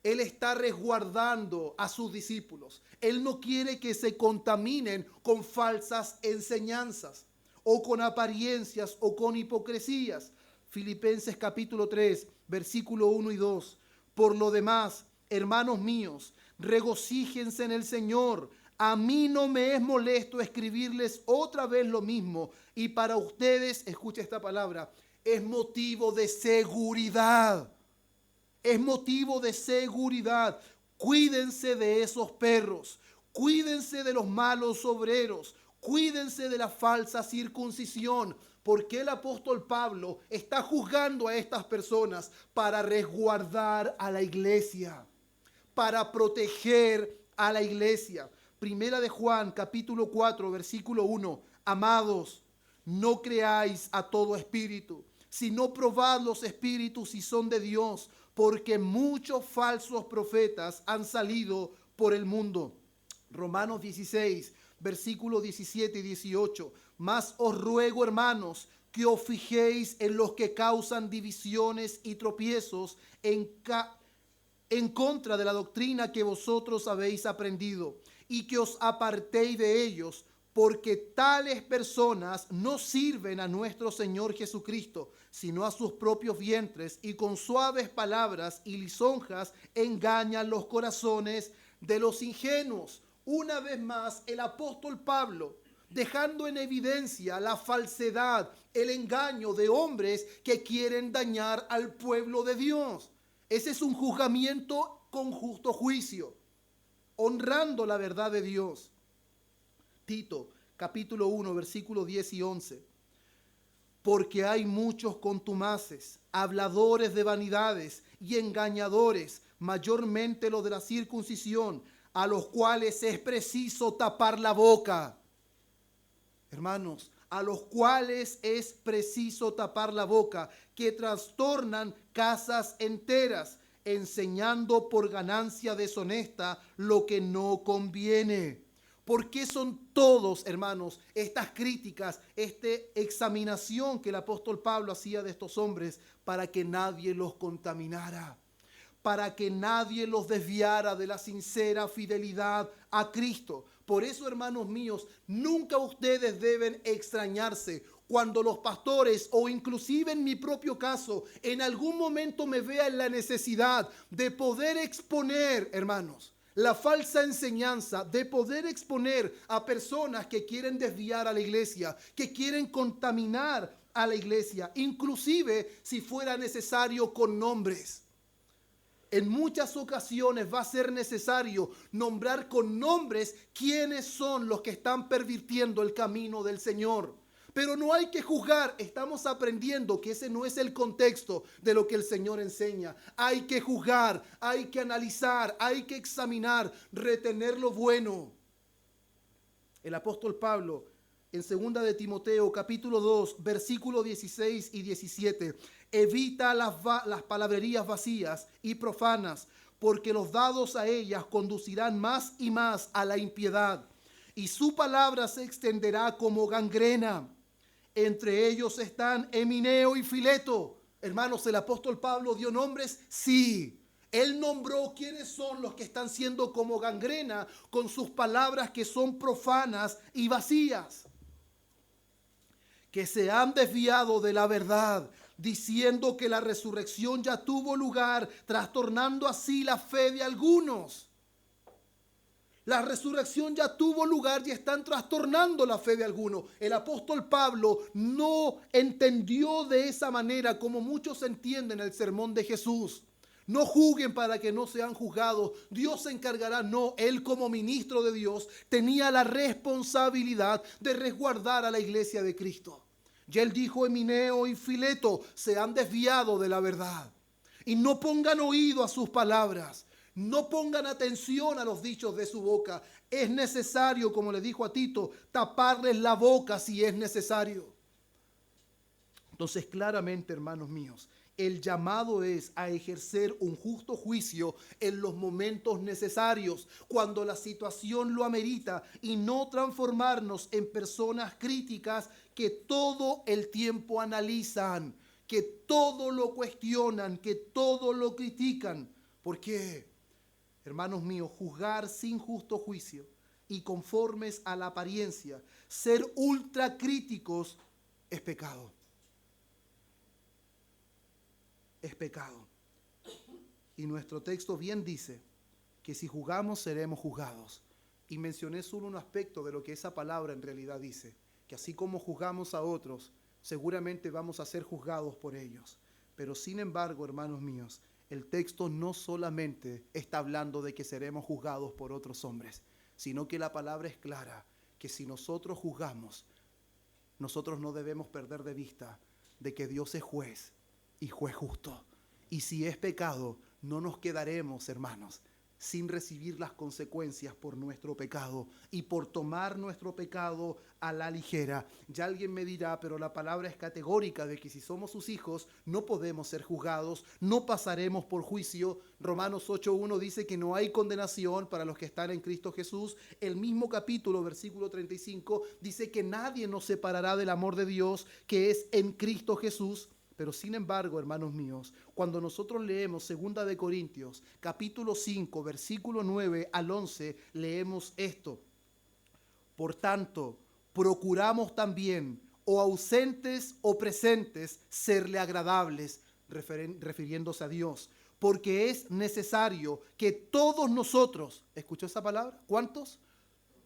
Él está resguardando a sus discípulos. Él no quiere que se contaminen con falsas enseñanzas o con apariencias o con hipocresías. Filipenses capítulo 3, versículo 1 y 2. Por lo demás, hermanos míos, regocíjense en el Señor. A mí no me es molesto escribirles otra vez lo mismo. Y para ustedes, escucha esta palabra, es motivo de seguridad. Es motivo de seguridad. Cuídense de esos perros. Cuídense de los malos obreros. Cuídense de la falsa circuncisión. Porque el apóstol Pablo está juzgando a estas personas para resguardar a la iglesia, para proteger a la iglesia. Primera de Juan, capítulo 4, versículo 1. Amados, no creáis a todo espíritu, sino probad los espíritus si son de Dios, porque muchos falsos profetas han salido por el mundo. Romanos 16, versículos 17 y 18. Mas os ruego, hermanos, que os fijéis en los que causan divisiones y tropiezos en contra de la doctrina que vosotros habéis aprendido, y que os apartéis de ellos, porque tales personas no sirven a nuestro Señor Jesucristo, sino a sus propios vientres, y con suaves palabras y lisonjas engañan los corazones de los ingenuos. Una vez más, el apóstol Pablo, dejando en evidencia la falsedad, el engaño de hombres que quieren dañar al pueblo de Dios. Ese es un juzgamiento con justo juicio, honrando la verdad de Dios. Tito, capítulo 1, versículos 10 y 11. Porque hay muchos contumaces, habladores de vanidades y engañadores, mayormente los de la circuncisión, a los cuales es preciso tapar la boca. Hermanos, a los cuales es preciso tapar la boca, que trastornan casas enteras, enseñando por ganancia deshonesta lo que no conviene. ¿Por qué son todos, hermanos, estas críticas, esta examinación que el apóstol Pablo hacía de estos hombres? Para que nadie los contaminara, para que nadie los desviara de la sincera fidelidad a Cristo. Por eso, hermanos míos, nunca ustedes deben extrañarse cuando los pastores, o inclusive en mi propio caso, en algún momento me vea en la necesidad de poder exponer, hermanos, la falsa enseñanza, de poder exponer a personas que quieren desviar a la iglesia, que quieren contaminar a la iglesia, inclusive si fuera necesario con nombres. En muchas ocasiones va a ser necesario nombrar con nombres quiénes son los que están pervirtiendo el camino del Señor. Pero no hay que juzgar. Estamos aprendiendo que ese no es el contexto de lo que el Señor enseña. Hay que juzgar, hay que analizar, hay que examinar, retener lo bueno. El apóstol Pablo, en 2 de Timoteo, capítulo 2, versículos 16 y 17, evita las palabrerías vacías y profanas, porque los dados a ellas conducirán más y más a la impiedad, y su palabra se extenderá como gangrena. Entre ellos están Emineo y Fileto. Hermanos, ¿el apóstol Pablo dio nombres? Sí. Él nombró quiénes son los que están siendo como gangrena con sus palabras que son profanas y vacías, que se han desviado de la verdad, diciendo que la resurrección ya tuvo lugar, trastornando así la fe de algunos. La resurrección ya tuvo lugar y están trastornando la fe de algunos. El apóstol Pablo no entendió de esa manera como muchos entienden el sermón de Jesús. No juzguen para que no sean juzgados. Dios se encargará. No, él como ministro de Dios tenía la responsabilidad de resguardar a la iglesia de Cristo. Y él dijo: Emineo y Fileto se han desviado de la verdad. Y no pongan oído a sus palabras. No pongan atención a los dichos de su boca. Es necesario, como le dijo a Tito, taparles la boca si es necesario. Entonces, claramente, hermanos míos, el llamado es a ejercer un justo juicio en los momentos necesarios, cuando la situación lo amerita, y no transformarnos en personas críticas que todo el tiempo analizan, que todo lo cuestionan, que todo lo critican. ¿Por qué? Hermanos míos, juzgar sin justo juicio y conformes a la apariencia, ser ultra críticos, es pecado. Es pecado. Y nuestro texto bien dice que si juzgamos seremos juzgados. Y mencioné solo un aspecto de lo que esa palabra en realidad dice, que así como juzgamos a otros, seguramente vamos a ser juzgados por ellos. Pero sin embargo, hermanos míos, el texto no solamente está hablando de que seremos juzgados por otros hombres, sino que la palabra es clara, que si nosotros juzgamos, nosotros no debemos perder de vista de que Dios es juez y juez justo. Y si es pecado, no nos quedaremos, hermanos, sin recibir las consecuencias por nuestro pecado y por tomar nuestro pecado a la ligera. Ya alguien me dirá, pero la palabra es categórica de que si somos sus hijos no podemos ser juzgados, no pasaremos por juicio. Romanos 8:1 dice que no hay condenación para los que están en Cristo Jesús. El mismo capítulo, versículo 35, dice que nadie nos separará del amor de Dios que es en Cristo Jesús. Pero sin embargo, hermanos míos, cuando nosotros leemos 2 de Corintios, capítulo 5, versículo 9 al 11, leemos esto. Por tanto, procuramos también, o ausentes o presentes, serle agradables, refiriéndose a Dios, porque es necesario que todos nosotros, ¿escuchó esa palabra? ¿Cuántos?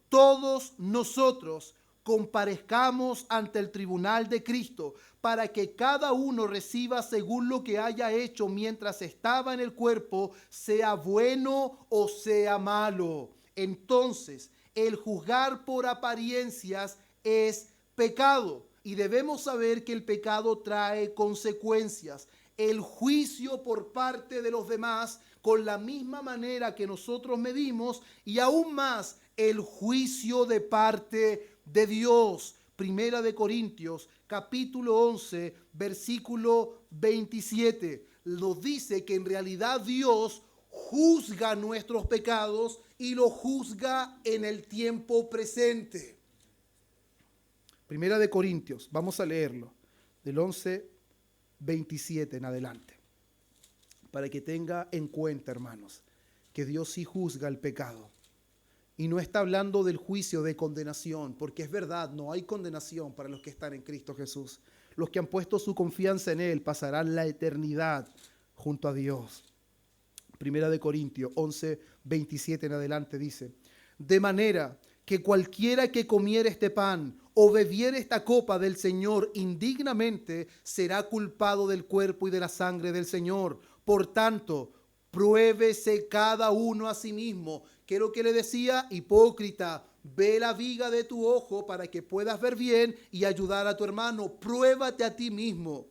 Todos nosotros comparezcamos ante el tribunal de Cristo, para que cada uno reciba según lo que haya hecho mientras estaba en el cuerpo, sea bueno o sea malo. Entonces, el juzgar por apariencias es pecado, y debemos saber que el pecado trae consecuencias. El juicio por parte de los demás, con la misma manera que nosotros medimos, y aún más el juicio de parte de Dios. Primera de Corintios, capítulo 11, versículo 27. Nos dice que en realidad Dios juzga nuestros pecados y lo juzga en el tiempo presente. Primera de Corintios, vamos a leerlo, del 11, 27 en adelante, para que tenga en cuenta, hermanos, que Dios sí juzga el pecado. Y no está hablando del juicio de condenación, porque es verdad, no hay condenación para los que están en Cristo Jesús. Los que han puesto su confianza en Él pasarán la eternidad junto a Dios. Primera de Corintios 11, 27 en adelante dice: de manera que cualquiera que comiere este pan o bebiere esta copa del Señor indignamente será culpado del cuerpo y de la sangre del Señor. Por tanto, pruébese cada uno a sí mismo. ¿Qué es lo que le decía? Hipócrita, Ve la viga de tu ojo para que puedas ver bien y ayudar a tu hermano. Pruébate a ti mismo.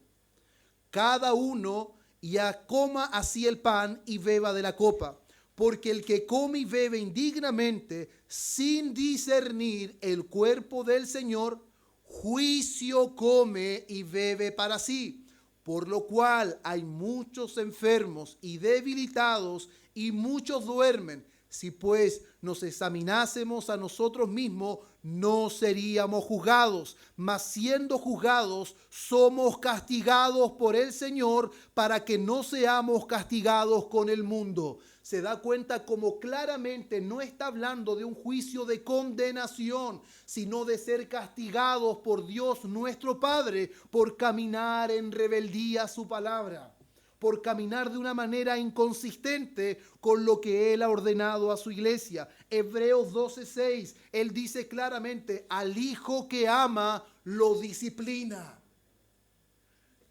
Cada uno ya coma así el pan y beba de la copa. Porque el que come y bebe indignamente, sin discernir el cuerpo del Señor, juicio come y bebe para sí. Por lo cual hay muchos enfermos y debilitados y muchos duermen. Si pues nos examinásemos a nosotros mismos, no seríamos juzgados, mas siendo juzgados, somos castigados por el Señor para que no seamos castigados con el mundo. Se da cuenta como claramente no está hablando de un juicio de condenación, sino de ser castigados por Dios nuestro Padre por caminar en rebeldía a su palabra, por caminar de una manera inconsistente con lo que Él ha ordenado a su iglesia. Hebreos 12:6, Él dice claramente, al hijo que ama lo disciplina.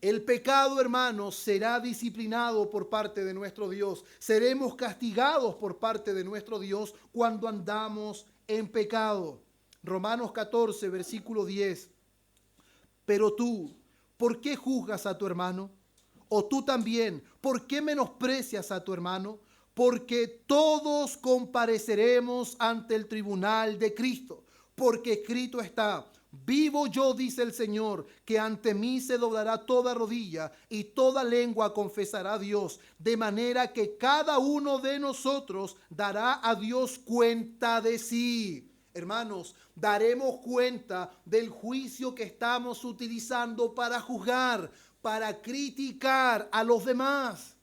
El pecado, hermanos, será disciplinado por parte de nuestro Dios. Seremos castigados por parte de nuestro Dios cuando andamos en pecado. Romanos 14, versículo 10. Pero tú, ¿por qué juzgas a tu hermano? O tú también, ¿por qué menosprecias a tu hermano? Porque todos compareceremos ante el tribunal de Cristo. Porque escrito está, vivo yo, dice el Señor, que ante mí se doblará toda rodilla y toda lengua confesará a Dios. De manera que cada uno de nosotros dará a Dios cuenta de sí. Hermanos, daremos cuenta del juicio que estamos utilizando para juzgar, para criticar a los demás.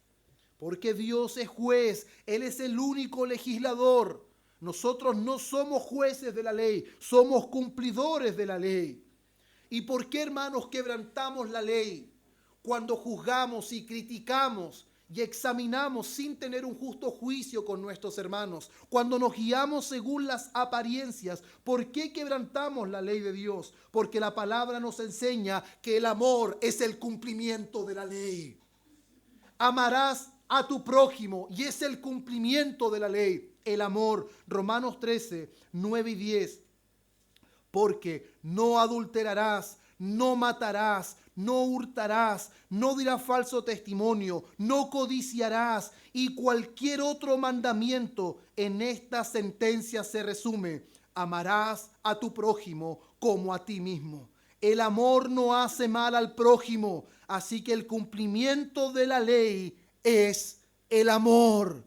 Porque Dios es juez, Él es el único legislador. Nosotros no somos jueces de la ley, somos cumplidores de la ley. ¿Y por qué, hermanos, quebrantamos la ley? Cuando juzgamos y criticamos y examinamos sin tener un justo juicio con nuestros hermanos, cuando nos guiamos según las apariencias, ¿por qué quebrantamos la ley de Dios? Porque la palabra nos enseña que el amor es el cumplimiento de la ley. Amarás a tu prójimo y es el cumplimiento de la ley. El amor, Romanos 13, 9 y 10. Porque no adulterarás, no matarás, no hurtarás, no dirás falso testimonio, no codiciarás y cualquier otro mandamiento. En esta sentencia se resume: amarás a tu prójimo como a ti mismo. El amor no hace mal al prójimo, así que el cumplimiento de la ley es el amor.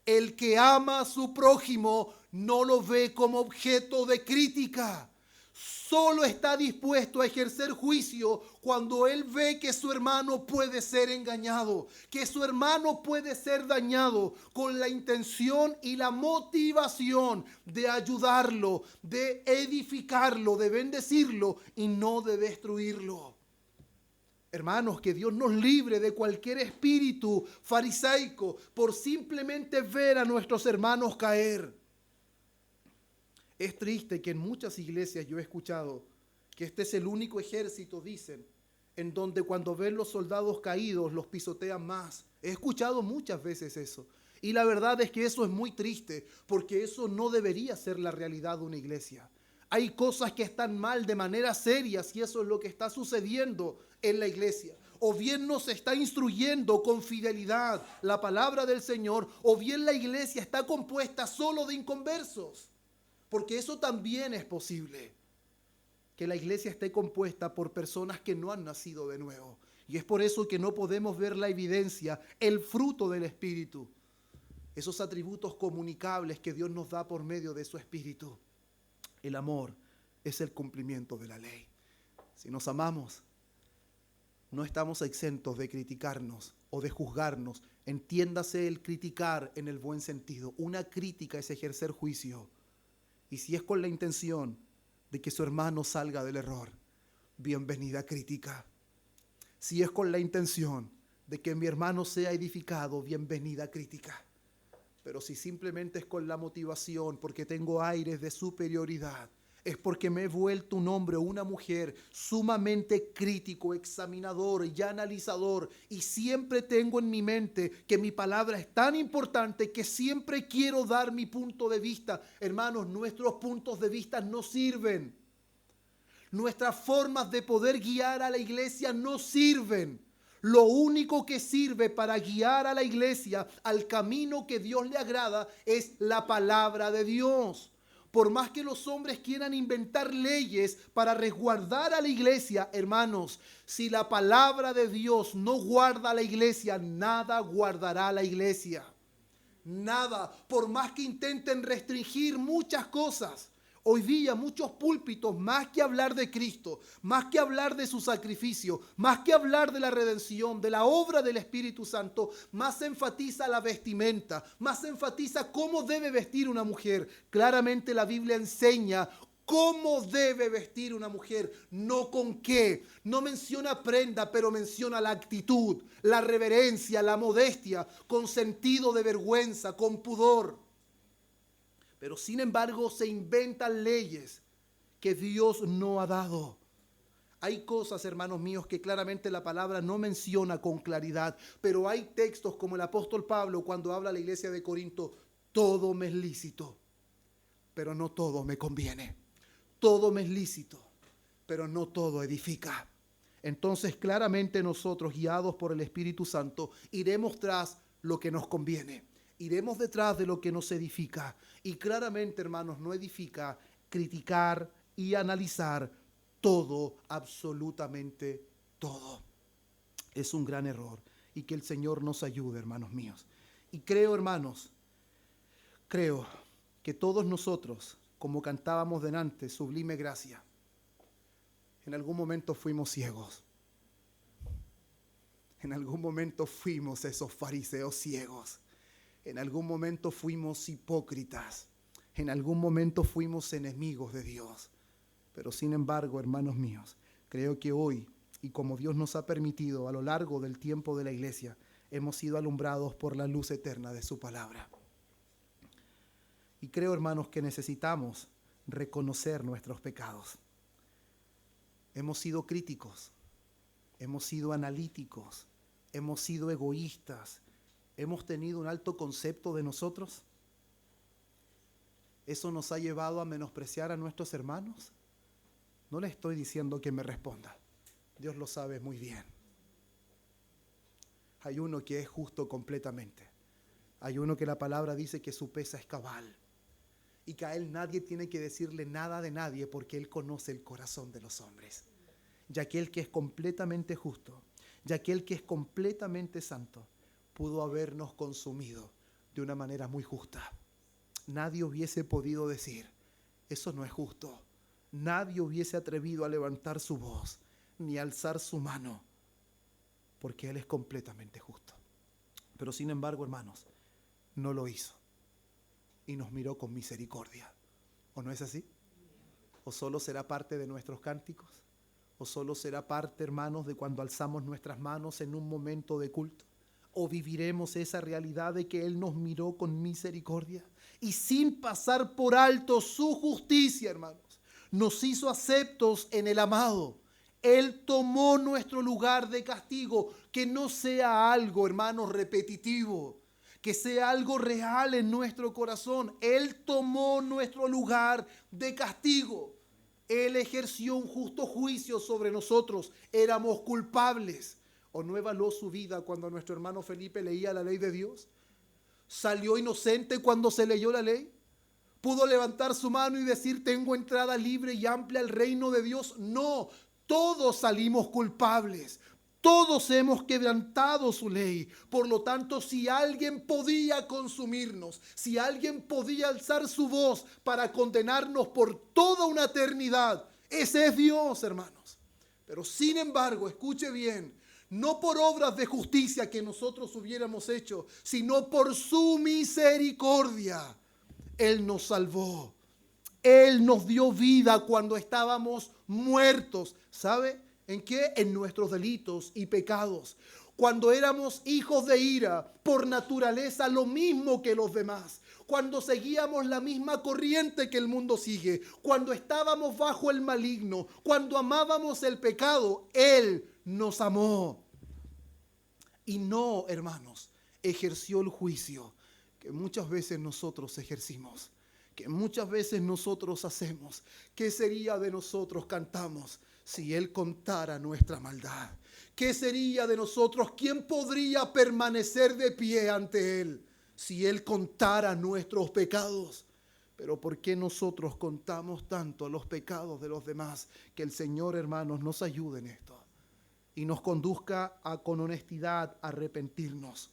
El que ama a su prójimo no lo ve como objeto de crítica. Solo está dispuesto a ejercer juicio cuando él ve que su hermano puede ser engañado, que su hermano puede ser dañado, con la intención y la motivación de ayudarlo, de edificarlo, de bendecirlo y no de destruirlo. Hermanos, que Dios nos libre de cualquier espíritu farisaico por simplemente ver a nuestros hermanos caer. Es triste que en muchas iglesias yo he escuchado que este es el único ejército, dicen, en donde cuando ven los soldados caídos los pisotean más. He escuchado muchas veces eso. Y la verdad es que eso es muy triste, porque eso no debería ser la realidad de una iglesia. Hay cosas que están mal de manera seria y eso es lo que está sucediendo en la iglesia. O bien nos está instruyendo con fidelidad la palabra del Señor, o bien la iglesia está compuesta solo de inconversos. Porque eso también es posible, que la iglesia esté compuesta por personas que no han nacido de nuevo. Y es por eso que no podemos ver la evidencia, el fruto del Espíritu, esos atributos comunicables que Dios nos da por medio de su Espíritu. El amor es el cumplimiento de la ley. Si nos amamos, no estamos exentos de criticarnos o de juzgarnos. Entiéndase el criticar en el buen sentido. Una crítica es ejercer juicio. Y si es con la intención de que su hermano salga del error, bienvenida crítica. Si es con la intención de que mi hermano sea edificado, bienvenida crítica. Pero si simplemente es con la motivación, porque tengo aires de superioridad, es porque me he vuelto un hombre o una mujer sumamente crítico, examinador y analizador, y siempre tengo en mi mente que mi palabra es tan importante que siempre quiero dar mi punto de vista. Hermanos, nuestros puntos de vista no sirven. Nuestras formas de poder guiar a la iglesia no sirven. Lo único que sirve para guiar a la iglesia al camino que Dios le agrada es la palabra de Dios. Por más que los hombres quieran inventar leyes para resguardar a la iglesia, hermanos, si la palabra de Dios no guarda a la iglesia, nada guardará a la iglesia. Nada, por más que intenten restringir muchas cosas. Hoy día muchos púlpitos, más que hablar de Cristo, más que hablar de su sacrificio, más que hablar de la redención, de la obra del Espíritu Santo, más enfatiza la vestimenta, más enfatiza cómo debe vestir una mujer. Claramente la Biblia enseña cómo debe vestir una mujer, no con qué. No menciona prenda, pero menciona la actitud, la reverencia, la modestia, con sentido de vergüenza, con pudor. Pero sin embargo se inventan leyes que Dios no ha dado. Hay cosas, hermanos míos, que claramente la palabra no menciona con claridad, pero hay textos como el apóstol Pablo cuando habla a la iglesia de Corinto: todo me es lícito, pero no todo me conviene. Todo me es lícito, pero no todo edifica. Entonces claramente nosotros, guiados por el Espíritu Santo, iremos tras lo que nos conviene. Iremos detrás de lo que nos edifica. Y claramente, hermanos, no edifica criticar y analizar todo, absolutamente todo. Es un gran error. Y que el Señor nos ayude, hermanos míos. Y creo, hermanos, creo que todos nosotros, como cantábamos delante, Sublime Gracia, en algún momento fuimos ciegos. En algún momento fuimos esos fariseos ciegos. En algún momento fuimos hipócritas. En algún momento fuimos enemigos de Dios. Pero sin embargo, hermanos míos, creo que hoy, y como Dios nos ha permitido a lo largo del tiempo de la iglesia, hemos sido alumbrados por la luz eterna de su palabra. Y creo, hermanos, que necesitamos reconocer nuestros pecados. Hemos sido críticos, hemos sido analíticos, hemos sido egoístas. ¿Hemos tenido un alto concepto de nosotros? ¿Eso nos ha llevado a menospreciar a nuestros hermanos? No le estoy diciendo que me responda. Dios lo sabe muy bien. Hay uno que es justo completamente. Hay uno que la palabra dice que su pesa es cabal. Y que a él nadie tiene que decirle nada de nadie porque él conoce el corazón de los hombres. Y aquel que es completamente justo, y aquel que es completamente santo, pudo habernos consumido de una manera muy justa. Nadie hubiese podido decir, eso no es justo. Nadie hubiese atrevido a levantar su voz, ni alzar su mano, porque Él es completamente justo. Pero sin embargo, hermanos, no lo hizo. Y nos miró con misericordia. ¿O no es así? ¿O solo será parte de nuestros cánticos? ¿O solo será parte, hermanos, de cuando alzamos nuestras manos en un momento de culto? ¿O viviremos esa realidad de que Él nos miró con misericordia y sin pasar por alto su justicia, hermanos, nos hizo aceptos en el amado? Él tomó nuestro lugar de castigo, que no sea algo, hermanos, repetitivo, que sea algo real en nuestro corazón. Él tomó nuestro lugar de castigo. Él ejerció un justo juicio sobre nosotros. Éramos culpables. ¿O no evaluó su vida cuando nuestro hermano Felipe leía la ley de Dios? ¿Salió inocente cuando se leyó la ley? ¿Pudo levantar su mano y decir, tengo entrada libre y amplia al reino de Dios? No, todos salimos culpables. Todos hemos quebrantado su ley. Por lo tanto, si alguien podía consumirnos, si alguien podía alzar su voz para condenarnos por toda una eternidad, ese es Dios, hermanos. Pero sin embargo, escuche bien, no por obras de justicia que nosotros hubiéramos hecho, sino por su misericordia, Él nos salvó. Él nos dio vida cuando estábamos muertos. ¿Sabe en qué? En nuestros delitos y pecados. Cuando éramos hijos de ira, por naturaleza lo mismo que los demás. cuando seguíamos la misma corriente que el mundo sigue, cuando estábamos bajo el maligno, cuando amábamos el pecado, Él nos amó. Y no, hermanos, ejerció el juicio que muchas veces nosotros ejercimos, que muchas veces nosotros hacemos. ¿Qué sería de nosotros, cantamos, si Él contara nuestra maldad? ¿Qué sería de nosotros? ¿Quién podría permanecer de pie ante Él si Él contara nuestros pecados? Pero ¿por qué nosotros contamos tanto los pecados de los demás? Que el Señor, hermanos, nos ayude en esto y nos conduzca con honestidad a arrepentirnos,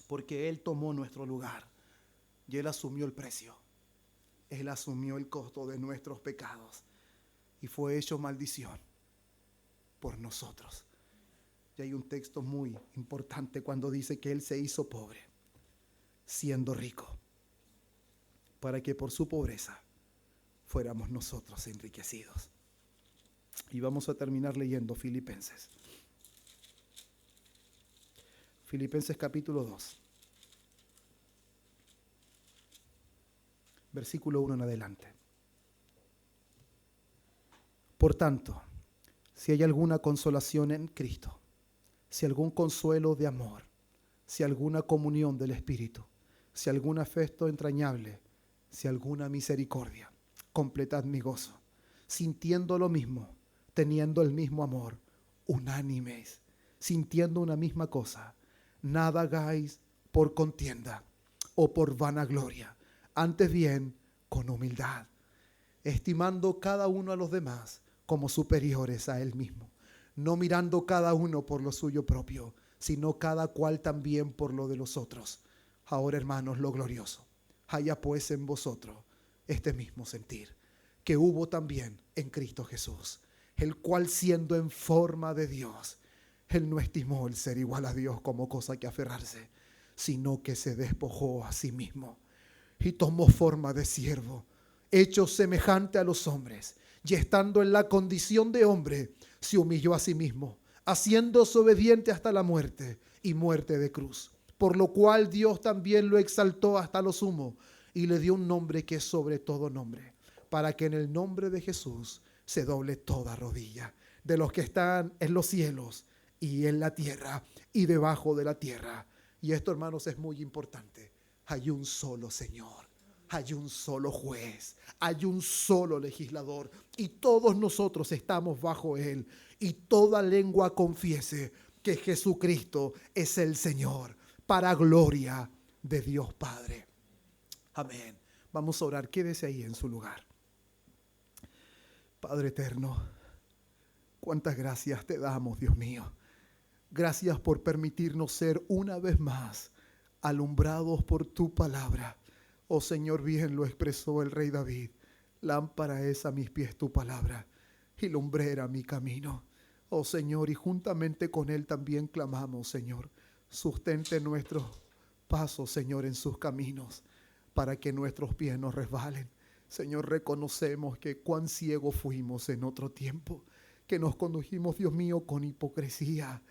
porque Él tomó nuestro lugar y Él asumió el precio. Él asumió el costo de nuestros pecados y fue hecho maldición por nosotros. Y hay un texto muy importante cuando dice que Él se hizo pobre, siendo rico, para que por su pobreza fuéramos nosotros enriquecidos. Y vamos a terminar leyendo Filipenses. Filipenses capítulo 2. Versículo 1 en adelante. Por tanto, si hay alguna consolación en Cristo, si algún consuelo de amor, si alguna comunión del Espíritu, si algún afecto entrañable, si alguna misericordia, completad mi gozo, sintiendo lo mismo, teniendo el mismo amor, unánimes, sintiendo una misma cosa. Nada hagáis por contienda o por vanagloria, antes bien con humildad, estimando cada uno a los demás como superiores a él mismo, no mirando cada uno por lo suyo propio, sino cada cual también por lo de los otros. Ahora, hermanos, lo glorioso, haya pues en vosotros este mismo sentir que hubo también en Cristo Jesús, el cual siendo en forma de Dios, Él no estimó el ser igual a Dios como cosa que aferrarse, sino que se despojó a sí mismo y tomó forma de siervo, hecho semejante a los hombres, y estando en la condición de hombre, se humilló a sí mismo, haciéndose obediente hasta la muerte y muerte de cruz. Por lo cual Dios también lo exaltó hasta lo sumo y le dio un nombre que es sobre todo nombre, para que en el nombre de Jesús se doble toda rodilla, de los que están en los cielos y en la tierra y debajo de la tierra. Y esto, hermanos, es muy importante. Hay un solo Señor, hay un solo juez, hay un solo legislador, y todos nosotros estamos bajo Él, y toda lengua confiese que Jesucristo es el Señor, para gloria de Dios Padre. Amén. Vamos a orar. Quédese ahí en su lugar. Padre eterno, cuántas gracias te damos, Dios mío. Gracias por permitirnos ser una vez más alumbrados por tu palabra. Oh Señor, bien lo expresó el rey David. Lámpara es a mis pies tu palabra y lumbrera mi camino. Oh Señor, y juntamente con él también clamamos, Señor, sustente nuestros pasos, Señor, en sus caminos, para que nuestros pies no resbalen. Señor, reconocemos que cuán ciegos fuimos en otro tiempo, que nos condujimos, Dios mío, con hipocresía.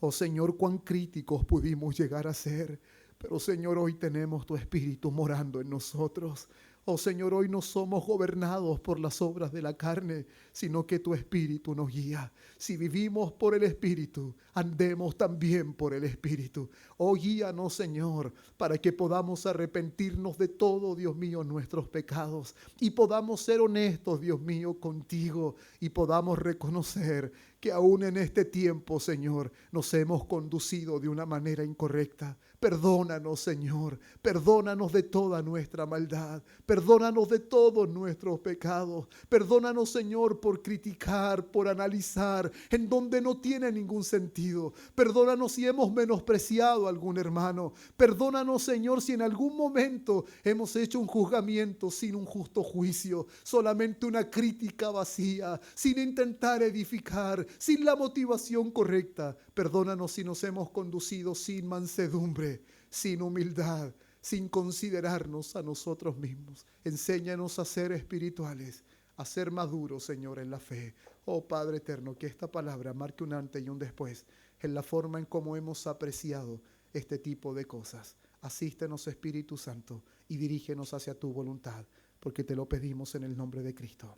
Oh Señor, cuán críticos pudimos llegar a ser. Pero Señor, hoy tenemos tu Espíritu morando en nosotros. Oh Señor, hoy no somos gobernados por las obras de la carne, sino que tu Espíritu nos guía. Si vivimos por el Espíritu, andemos también por el Espíritu. Oh, guíanos, Señor, para que podamos arrepentirnos de todo, Dios mío, nuestros pecados, y podamos ser honestos, Dios mío, contigo, y podamos reconocer que aún en este tiempo, Señor, nos hemos conducido de una manera incorrecta. Perdónanos, Señor, perdónanos de toda nuestra maldad, perdónanos de todos nuestros pecados, perdónanos, Señor, por criticar, por analizar en donde no tiene ningún sentido, perdónanos si hemos menospreciado a algún hermano, perdónanos, Señor, si en algún momento hemos hecho un juzgamiento sin un justo juicio, solamente una crítica vacía, sin intentar edificar, sin la motivación correcta. Perdónanos si nos hemos conducido sin mansedumbre, sin humildad, sin considerarnos a nosotros mismos. Enséñanos a ser espirituales, a ser maduros, Señor, en la fe. Oh Padre eterno, que esta palabra marque un antes y un después en la forma en cómo hemos apreciado este tipo de cosas. Asístenos, Espíritu Santo, y dirígenos hacia tu voluntad, porque te lo pedimos en el nombre de Cristo.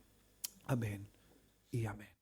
Amén y amén.